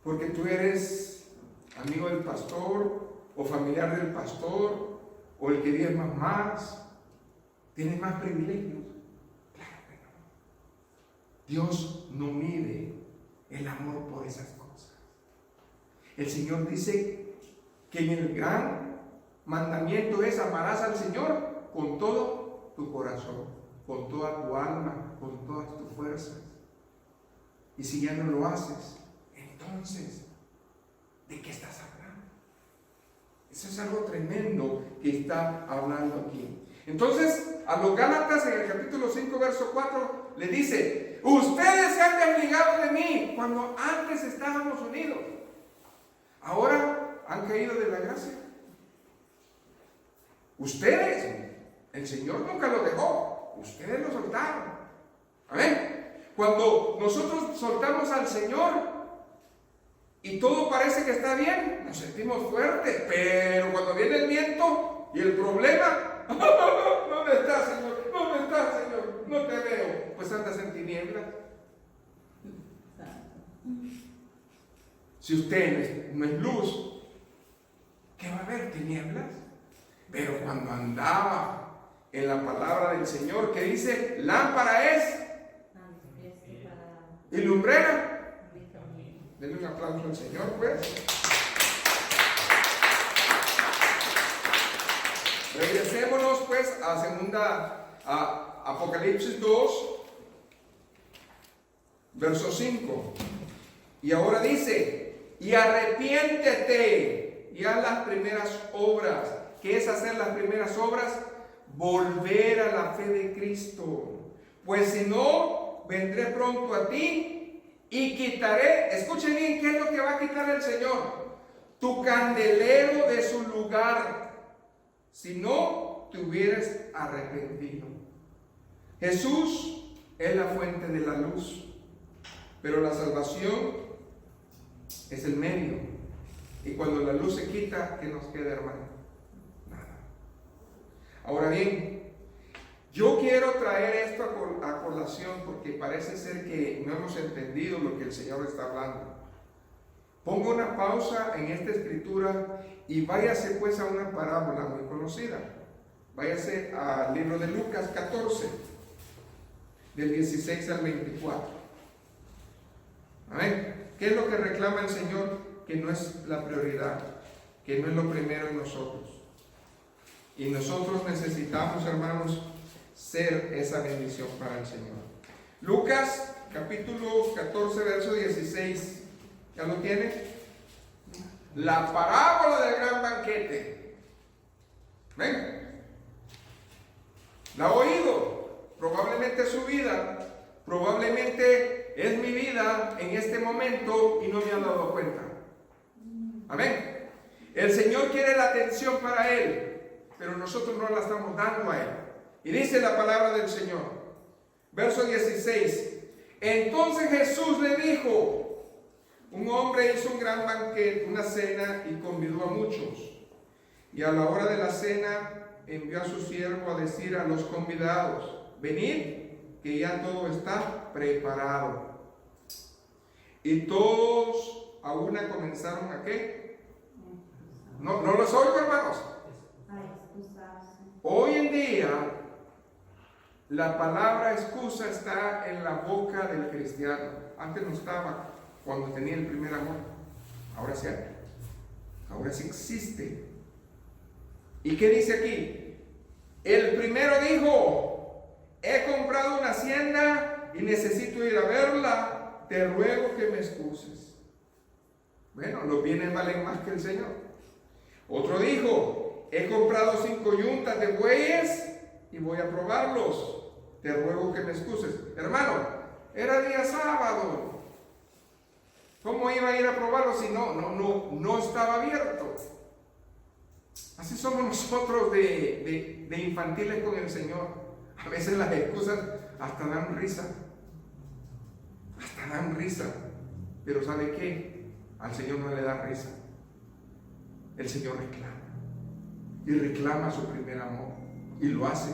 porque tú eres amigo del pastor, o familiar del pastor, o el que diezma más, ¿tienes más privilegios? Claro que no. Dios no mide el amor por esas cosas. El Señor dice que en el gran mandamiento es: amarás al Señor con todo tu corazón, con toda tu alma, con todas tus fuerzas. Y si ya no lo haces, entonces, ¿de qué estás hablando? Eso es algo tremendo que está hablando aquí. Entonces, a los Gálatas, en el capítulo 5, verso 4, le dice: ustedes se han desligado de mí cuando antes estábamos unidos. Ahora han caído de la gracia. Ustedes, el Señor nunca lo dejó, ustedes lo soltaron. Amén. Cuando nosotros soltamos al Señor y todo parece que está bien, nos sentimos fuertes, pero cuando viene el viento y el problema, ¿dónde estás, Señor? ¿Dónde estás, Señor? No te veo. Pues andas en tinieblas. Si usted no es luz, ¿qué va a haber? Tinieblas. Pero cuando andaba en la palabra del Señor, que dice: lámpara es y lumbrera. Denle un aplauso al Señor, pues. Regresémonos pues a Apocalipsis 2, verso 5. Y ahora dice: y arrepiéntete y haz las primeras obras. ¿Qué es hacer las primeras obras? Volver a la fe de Cristo. Pues si no, vendré pronto a ti y quitaré, escuchen bien, ¿qué es lo que va a quitar el Señor? Tu candelero de su lugar, si no te hubieras arrepentido. Jesús es la fuente de la luz, pero la salvación es el medio. Y cuando la luz se quita, ¿qué nos queda, hermano? Nada. Ahora bien, yo quiero traer esto a colación porque parece ser que no hemos entendido lo que el Señor está hablando. Ponga una pausa en esta escritura y váyase pues a una parábola muy conocida. Váyase al libro de Lucas 14, del 16 al 24. Amén. ¿Qué es lo que reclama el Señor? Que no es la prioridad, que no es lo primero en nosotros. Y nosotros necesitamos, hermanos, ser esa bendición para el Señor. Lucas capítulo 14, verso 16. ¿Ya lo tiene? La parábola del gran banquete. ¿Ven? La ha oído. Probablemente es su vida. Probablemente es mi vida en este momento y no me han dado cuenta. Amén. El Señor quiere la atención para Él, pero nosotros no la estamos dando a Él. Y dice la palabra del Señor. Verso 16. Entonces Jesús le dijo: un hombre hizo un gran banquete, una cena, y convidó a muchos. Y a la hora de la cena envió a su siervo a decir a los convidados: venid, que ya todo está preparado. Y todos a una comenzaron a ¿qué? No los oigo, hermanos. Hoy en día la palabra excusa está en la boca del cristiano. Antes no estaba cuando tenía el primer amor. Ahora sí hay. Ahora sí existe. ¿Y qué dice aquí? El primero dijo: he comprado una hacienda y necesito ir a verla. Te ruego que me excuses. Bueno, los bienes valen más que el Señor. Otro dijo: he comprado 5 yuntas de bueyes y voy a probarlos. Te ruego que me excuses. Hermano, era día sábado. ¿Cómo iba a ir a probarlo si no estaba abierto? Así somos nosotros de infantiles con el Señor. A veces las excusas hasta dan risa. Hasta dan risa. Pero ¿sabe qué? Al Señor no le da risa. El Señor reclama. Y reclama su primer amor. Y lo hace.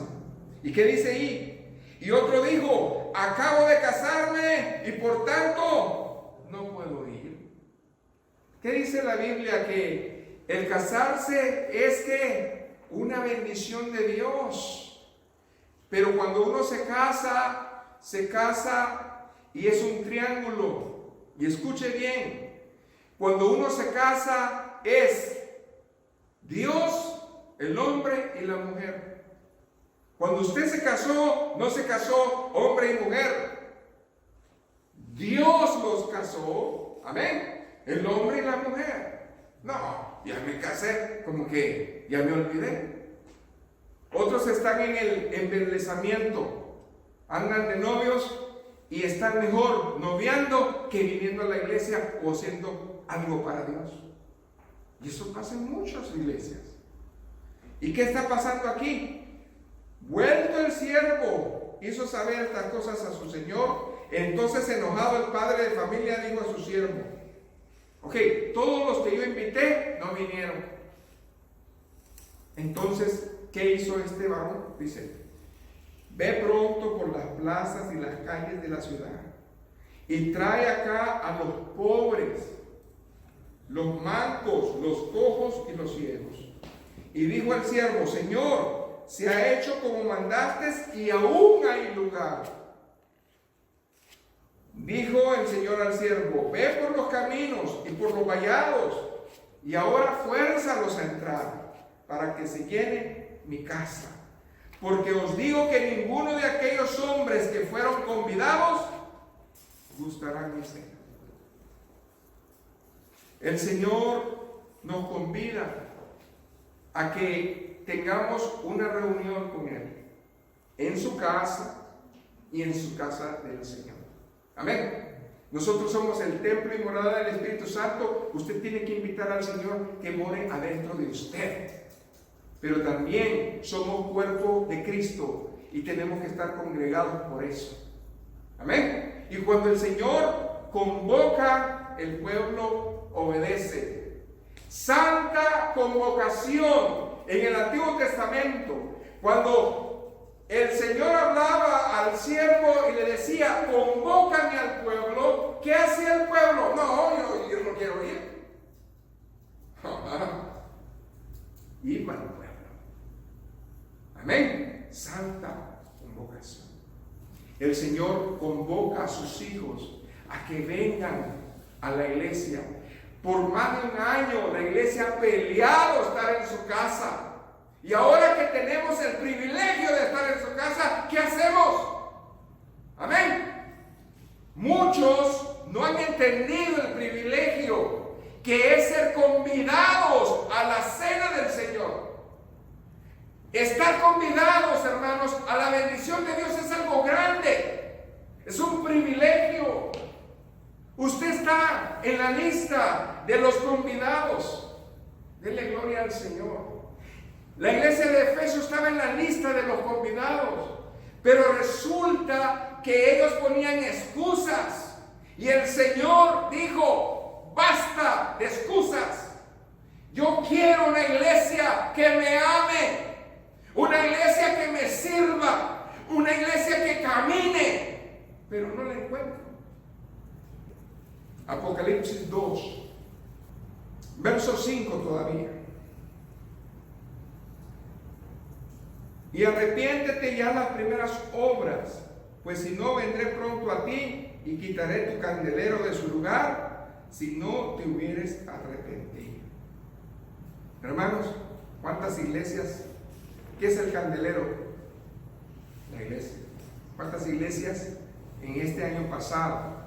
¿Y qué dice ahí? Y otro dijo: acabo de casarme y por tanto no puedo ir. ¿Qué dice la Biblia? Que el casarse es que una bendición de Dios. Pero cuando uno se casa y es un triángulo. Y escuche bien, cuando uno se casa es Dios, el hombre y la mujer. Cuando usted se casó, no se casó hombre y mujer. Dios los casó, amén, el hombre y la mujer. No, ya me casé, como que ya me olvidé. Otros están en el embelezamiento, andan de novios y están mejor noviando que viniendo a la iglesia o haciendo algo para Dios. Y eso pasa en muchas iglesias. ¿Y qué está pasando aquí? Vuelto el siervo, hizo saber estas cosas a su señor. Entonces, enojado, el padre de familia dijo a su siervo: ok, todos los que yo invité no vinieron. Entonces, ¿qué hizo este varón? Dice: ve pronto por las plazas y las calles de la ciudad y trae acá a los pobres, los mancos, los cojos y los ciegos. Y dijo al siervo: Señor, se ha hecho como mandaste y aún hay lugar. Dijo el Señor al siervo: ve por los caminos y por los vallados y ahora fuérzalos a entrar para que se llene mi casa. Porque os digo que ninguno de aquellos hombres que fueron convidados gustará mi cena. El Señor nos convida a que tengamos una reunión con Él en su casa y en su casa del Señor. Amén. Nosotros somos el templo y morada del Espíritu Santo. Usted tiene que invitar al Señor que more adentro de usted. Pero también somos cuerpo de Cristo y tenemos que estar congregados por eso. Amén. Y cuando el Señor convoca, el pueblo obedece. Santa convocación. En el Antiguo Testamento, cuando el Señor hablaba al siervo y le decía: convócame al pueblo, ¿qué hacía el pueblo? No, yo no quiero ir. Iba al pueblo. Amén. Santa convocación. El Señor convoca a sus hijos a que vengan a la iglesia. Por más de un año la iglesia ha peleado estar en su casa. Y ahora que tenemos el privilegio de estar en su casa, ¿qué hacemos? Amén. Muchos no han entendido el privilegio que es ser convidados a la cena del Señor. Estar convidados, hermanos, a la bendición de Dios es algo grande. Es un privilegio. Usted está en la lista de los convidados. Denle gloria al Señor. La iglesia de Efesios estaba en la lista de los convidados, pero resulta que ellos ponían excusas y el Señor dijo: basta de excusas. Yo quiero una iglesia que me ame, una iglesia que me sirva, una iglesia que camine, pero no la encuentro. Apocalipsis 2, verso 5 todavía. Y arrepiéntete ya las primeras obras, pues si no, vendré pronto a ti y quitaré tu candelero de su lugar, si no te hubieres arrepentido. Hermanos, ¿cuántas iglesias? ¿Qué es el candelero? La iglesia. ¿Cuántas iglesias en este año pasado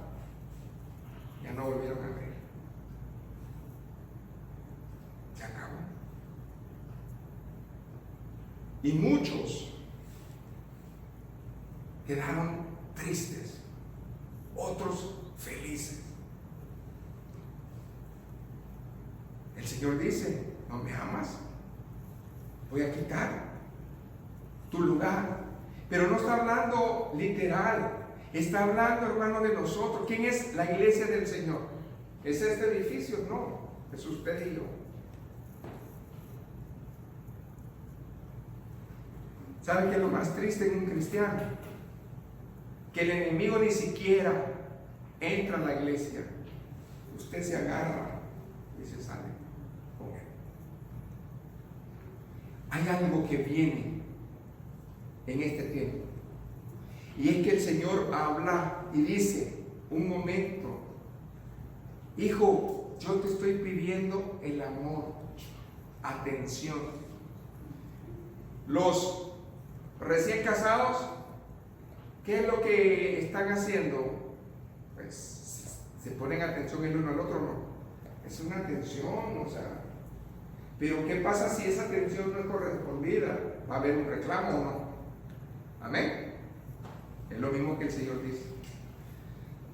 ya no volvieron a ver? Se acabó. Y muchos quedaron tristes, otros felices. El Señor dice: ¿no me amas? Voy a quitar tu lugar. Pero no está hablando literal, está hablando, hermano, de nosotros. ¿Quién es la iglesia del Señor? ¿Es este edificio? No, es usted y yo. ¿Sabe qué es lo más triste en un cristiano? Que el enemigo ni siquiera entra a la iglesia. Usted se agarra y se sale con él. Hay algo que viene en este tiempo, y es que el Señor habla y dice: un momento, hijo, yo te estoy pidiendo el amor, atención. Los recién casados, ¿qué es lo que están haciendo? Pues se ponen atención el uno al otro, ¿no? Es una atención, o sea. Pero ¿qué pasa si esa atención no es correspondida? ¿Va a haber un reclamo o no? Amén. Es lo mismo que el Señor dice.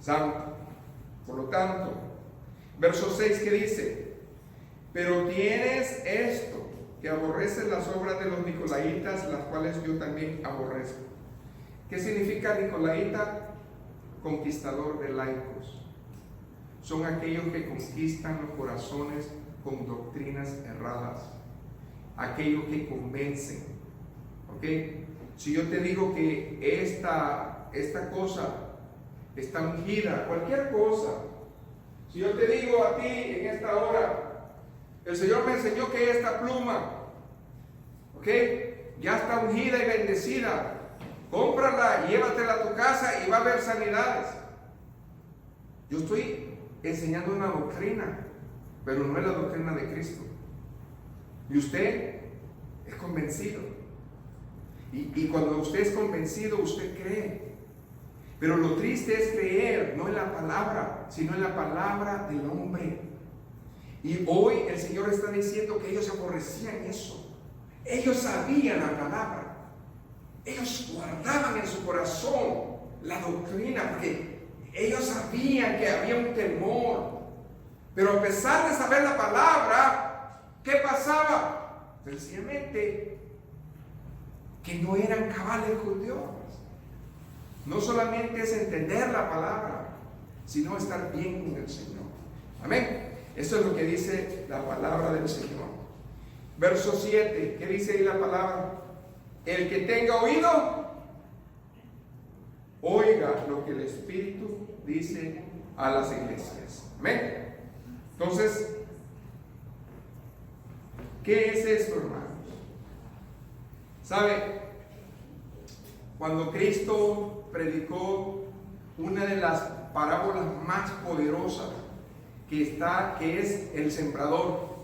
Santo. Por lo tanto, verso 6 que dice: pero tienes esto, que aborreces las obras de los nicolaítas, las cuales yo también aborrezco. ¿Qué significa nicolaíta? Conquistador de laicos. Son aquellos que conquistan los corazones con doctrinas erradas, aquellos que convencen. ¿Ok? Si yo te digo que esta cosa está ungida, cualquier cosa, si yo te digo a ti en esta hora: el Señor me enseñó que esta pluma, ¿ok?, ya está ungida y bendecida, cómprala, llévatela a tu casa y va a haber sanidades. Yo estoy enseñando una doctrina, pero no es la doctrina de Cristo. Y usted es convencido. Y cuando usted es convencido, usted cree. Pero lo triste es creer, no en la palabra, sino en la palabra del hombre. Y hoy el Señor está diciendo que ellos aborrecían eso. Ellos sabían la palabra. Ellos guardaban en su corazón la doctrina, porque ellos sabían que había un temor. Pero a pesar de saber la palabra, ¿qué pasaba? Sencillamente que no eran cabales con Dios. No solamente es entender la palabra, sino estar bien con el Señor. Amén. Eso es lo que dice la palabra del Señor. Verso 7, ¿qué dice ahí la palabra? El que tenga oído, oiga lo que el Espíritu dice a las iglesias. Amén. Entonces, ¿qué es esto, hermanos? ¿Sabe? Cuando Cristo predicó una de las parábolas más poderosas que es el sembrador,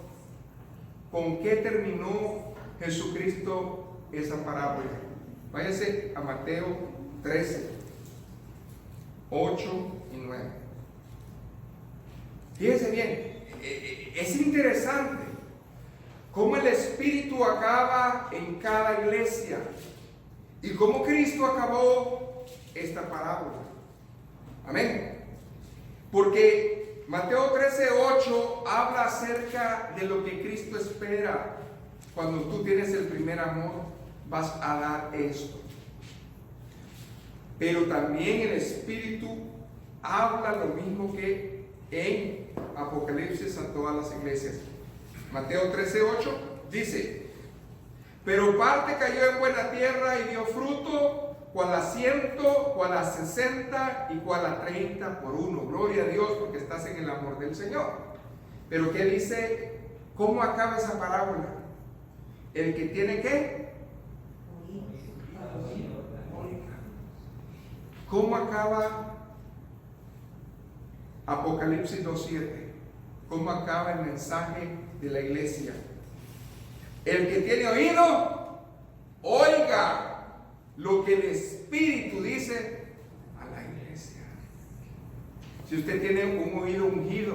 ¿con qué terminó Jesucristo esa parábola? Váyase a Mateo 13, 8 y 9. Fíjense bien, es interesante cómo el Espíritu acaba en cada iglesia y cómo Cristo acabó esta parábola. Amén. Porque Mateo 13:8 habla acerca de lo que Cristo espera. Cuando tú tienes el primer amor, vas a dar esto. Pero también el Espíritu habla lo mismo que en Apocalipsis a todas las iglesias. Mateo 13:8 dice: pero parte cayó en buena tierra y dio fruto, cual a 100, cual a 60 y cual a 30 por uno. Gloria a Dios, porque estás en el amor del Señor. Pero ¿qué dice? ¿Cómo acaba esa parábola? El que tiene ¿qué? ¿Cómo acaba Apocalipsis 2:7? ¿Cómo acaba el mensaje de la iglesia? El que tiene oído, oiga lo que el Espíritu dice a la iglesia. Si usted tiene un oído ungido,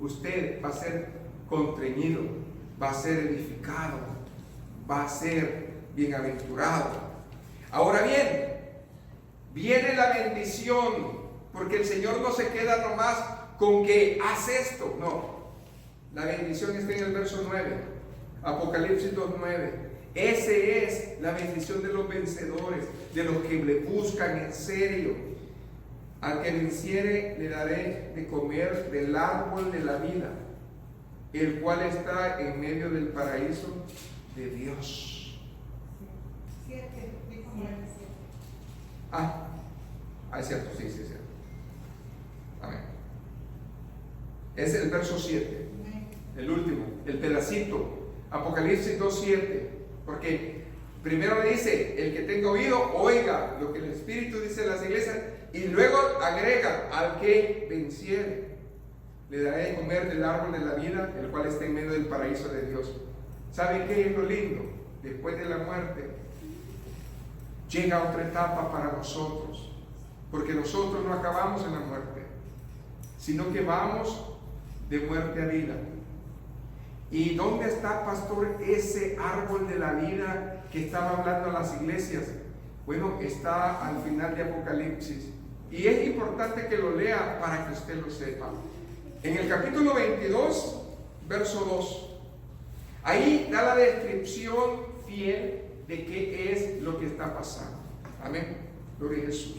usted va a ser constreñido, va a ser edificado, va a ser bienaventurado. Ahora bien, viene la bendición, porque el Señor no se queda nomás con que haz esto, no. La bendición está en el verso 9, Apocalipsis 2:9. Ese es la bendición de los vencedores, de los que le buscan en serio. Al que venciere le daré de comer del árbol de la vida, el cual está en medio del paraíso de Dios. Es cierto, sí, es cierto. Amén. Es el verso 7, el último, el pedacito, Apocalipsis 2:7, porque primero dice: el que tenga oído, oiga lo que el Espíritu dice a las iglesias, y luego agrega: al que venciere, le daré de comer del árbol de la vida, el cual está en medio del paraíso de Dios. ¿Sabe qué es lo lindo? Después de la muerte, llega otra etapa para nosotros, porque nosotros no acabamos en la muerte, sino que vamos de muerte a vida. ¿Y dónde está, pastor, ese árbol de la vida que estaba hablando a las iglesias? Bueno, está al final de Apocalipsis, y es importante que lo lea para que usted lo sepa. En el capítulo 22, verso 2, ahí da la descripción fiel de qué es lo que está pasando. Amén. Gloria a Jesús.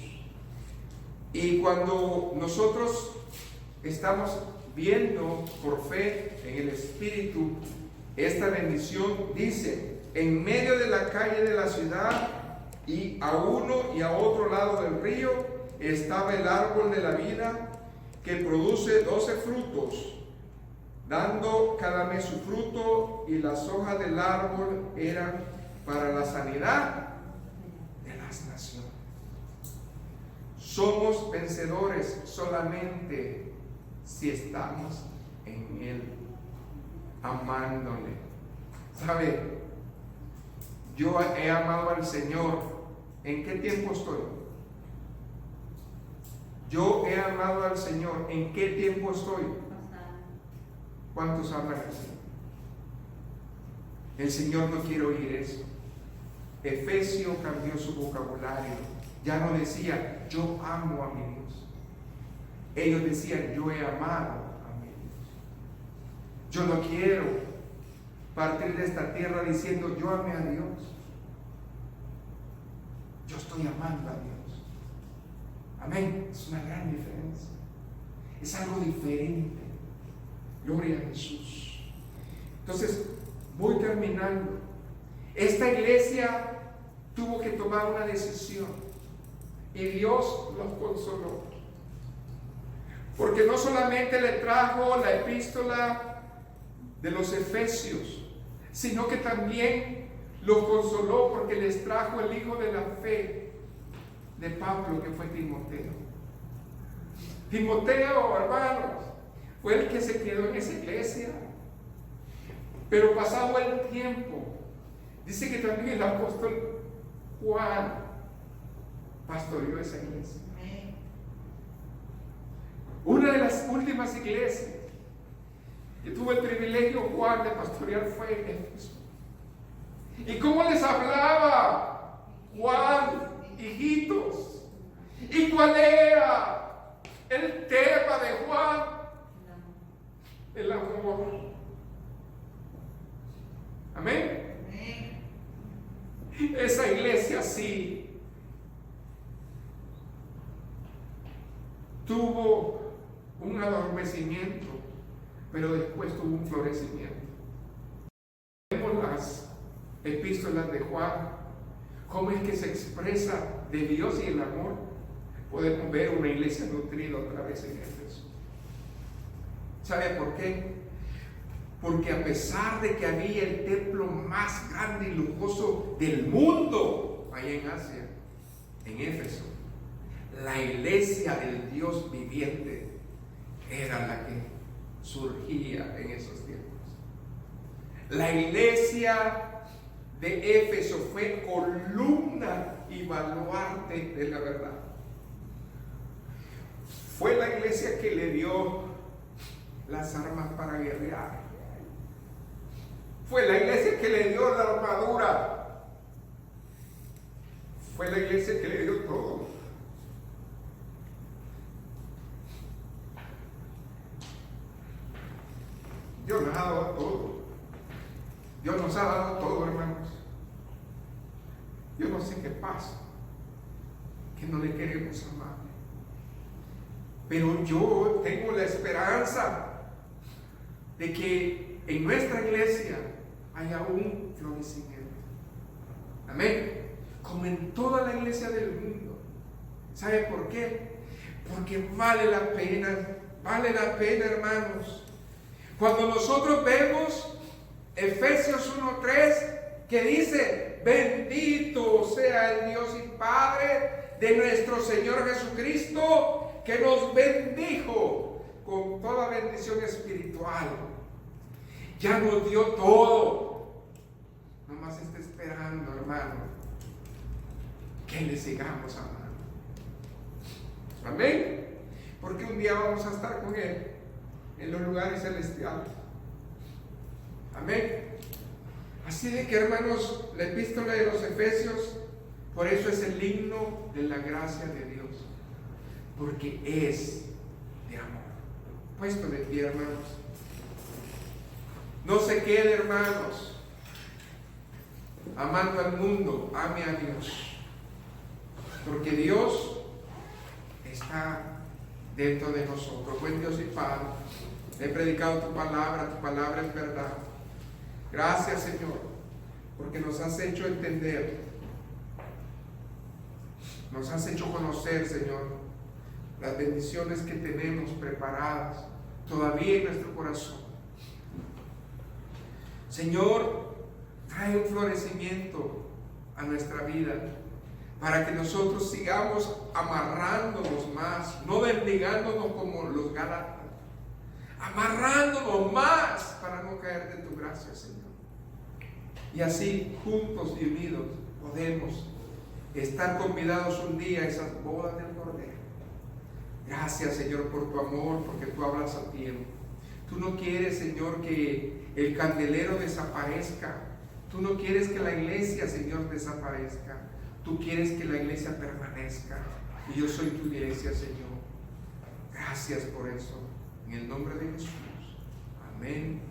Y cuando nosotros estamos viendo por fe en el Espíritu esta bendición, dice: en medio de la calle de la ciudad y a uno y a otro lado del río estaba el árbol de la vida, que produce 12 frutos, dando cada mes su fruto, y las hojas del árbol eran para la sanidad de las naciones. Somos vencedores solamente si estamos en Él, amándole. ¿Sabe? Yo he amado al Señor. ¿En qué tiempo estoy? Yo he amado al Señor. ¿En qué tiempo estoy? ¿Cuántos aman al Señor? El Señor no quiere oír eso. Efesio cambió su vocabulario. Ya no decía: yo amo a mi Dios. Ellos decían: yo he amado a mi Dios. Yo no quiero partir de esta tierra diciendo: yo amé a Dios. Yo estoy amando a Dios. Amén. Es una gran diferencia. Es algo diferente. Gloria a Jesús. Entonces, voy terminando. Esta iglesia tuvo que tomar una decisión, y Dios los consoló, porque no solamente le trajo la epístola de los Efesios, sino que también los consoló porque les trajo el hijo de la fe de Pablo, que fue Timoteo. Timoteo, hermanos, fue el que se quedó en esa iglesia, pero pasado el tiempo, dice que también el apóstol Juan pastoreó esa iglesia. Una de las últimas iglesias Yo tuve el privilegio, Juan, de pastorear fue en Éfeso. ¿Y cómo les hablaba Juan, hijitos? ¿Y cuál era el tema de Juan? El amor. Amén. Esa iglesia sí tuvo un adormecimiento, pero después tuvo un florecimiento. Vemos las epístolas de Juan, cómo es que se expresa de Dios y el amor. Podemos ver una iglesia nutrida otra vez en Éfeso. ¿Sabe por qué? Porque a pesar de que había el templo más grande y lujoso del mundo allá en Asia, en Éfeso, la iglesia del Dios viviente era la que surgía en esos tiempos. La iglesia de Éfeso fue columna y baluarte de la verdad. Fue la iglesia que le dio las armas para guerrear. Fue la iglesia que le dio la armadura. Fue la iglesia que le dio todo. Dios nos ha dado todo. Dios nos ha dado todo, hermanos. Yo no sé qué pasa, que no le queremos amar. Pero yo tengo la esperanza de que en nuestra iglesia haya un florecimiento. Amén. Como en toda la iglesia del mundo. ¿Sabe por qué? Porque vale la pena, hermanos. Cuando nosotros vemos Efesios 1:3, que dice: bendito sea el Dios y Padre de nuestro Señor Jesucristo, que nos bendijo con toda bendición espiritual. Ya nos dio todo. Nomás está esperando, hermano, que le sigamos amando. Amén. Porque un día vamos a estar con Él en los lugares celestiales. Amén. Así de que, hermanos, la epístola de los Efesios, por eso es el himno de la gracia de Dios, porque es de amor. Puesto de pie, hermanos. No se quede, hermanos, amando al mundo, ame a Dios, porque Dios está dentro de nosotros. Buen Dios y Padre, he predicado tu palabra es verdad. Gracias, Señor, porque nos has hecho entender, nos has hecho conocer, Señor, las bendiciones que tenemos preparadas todavía en nuestro corazón. Señor, trae un florecimiento a nuestra vida para que nosotros sigamos amarrándonos más, no desligándonos como los Gálatas, amarrándonos más para no caer de tu gracia, Señor. Y así, juntos y unidos, podemos estar convidados un día a esas bodas del Cordero. Gracias, Señor, por tu amor, porque tú hablas a tiempo. Tú no quieres, Señor, que el candelero desaparezca. Tú no quieres que la iglesia, Señor, desaparezca. Tú quieres que la iglesia permanezca. Y yo soy tu iglesia, Señor. Gracias por eso. En el nombre de Jesús. Amén.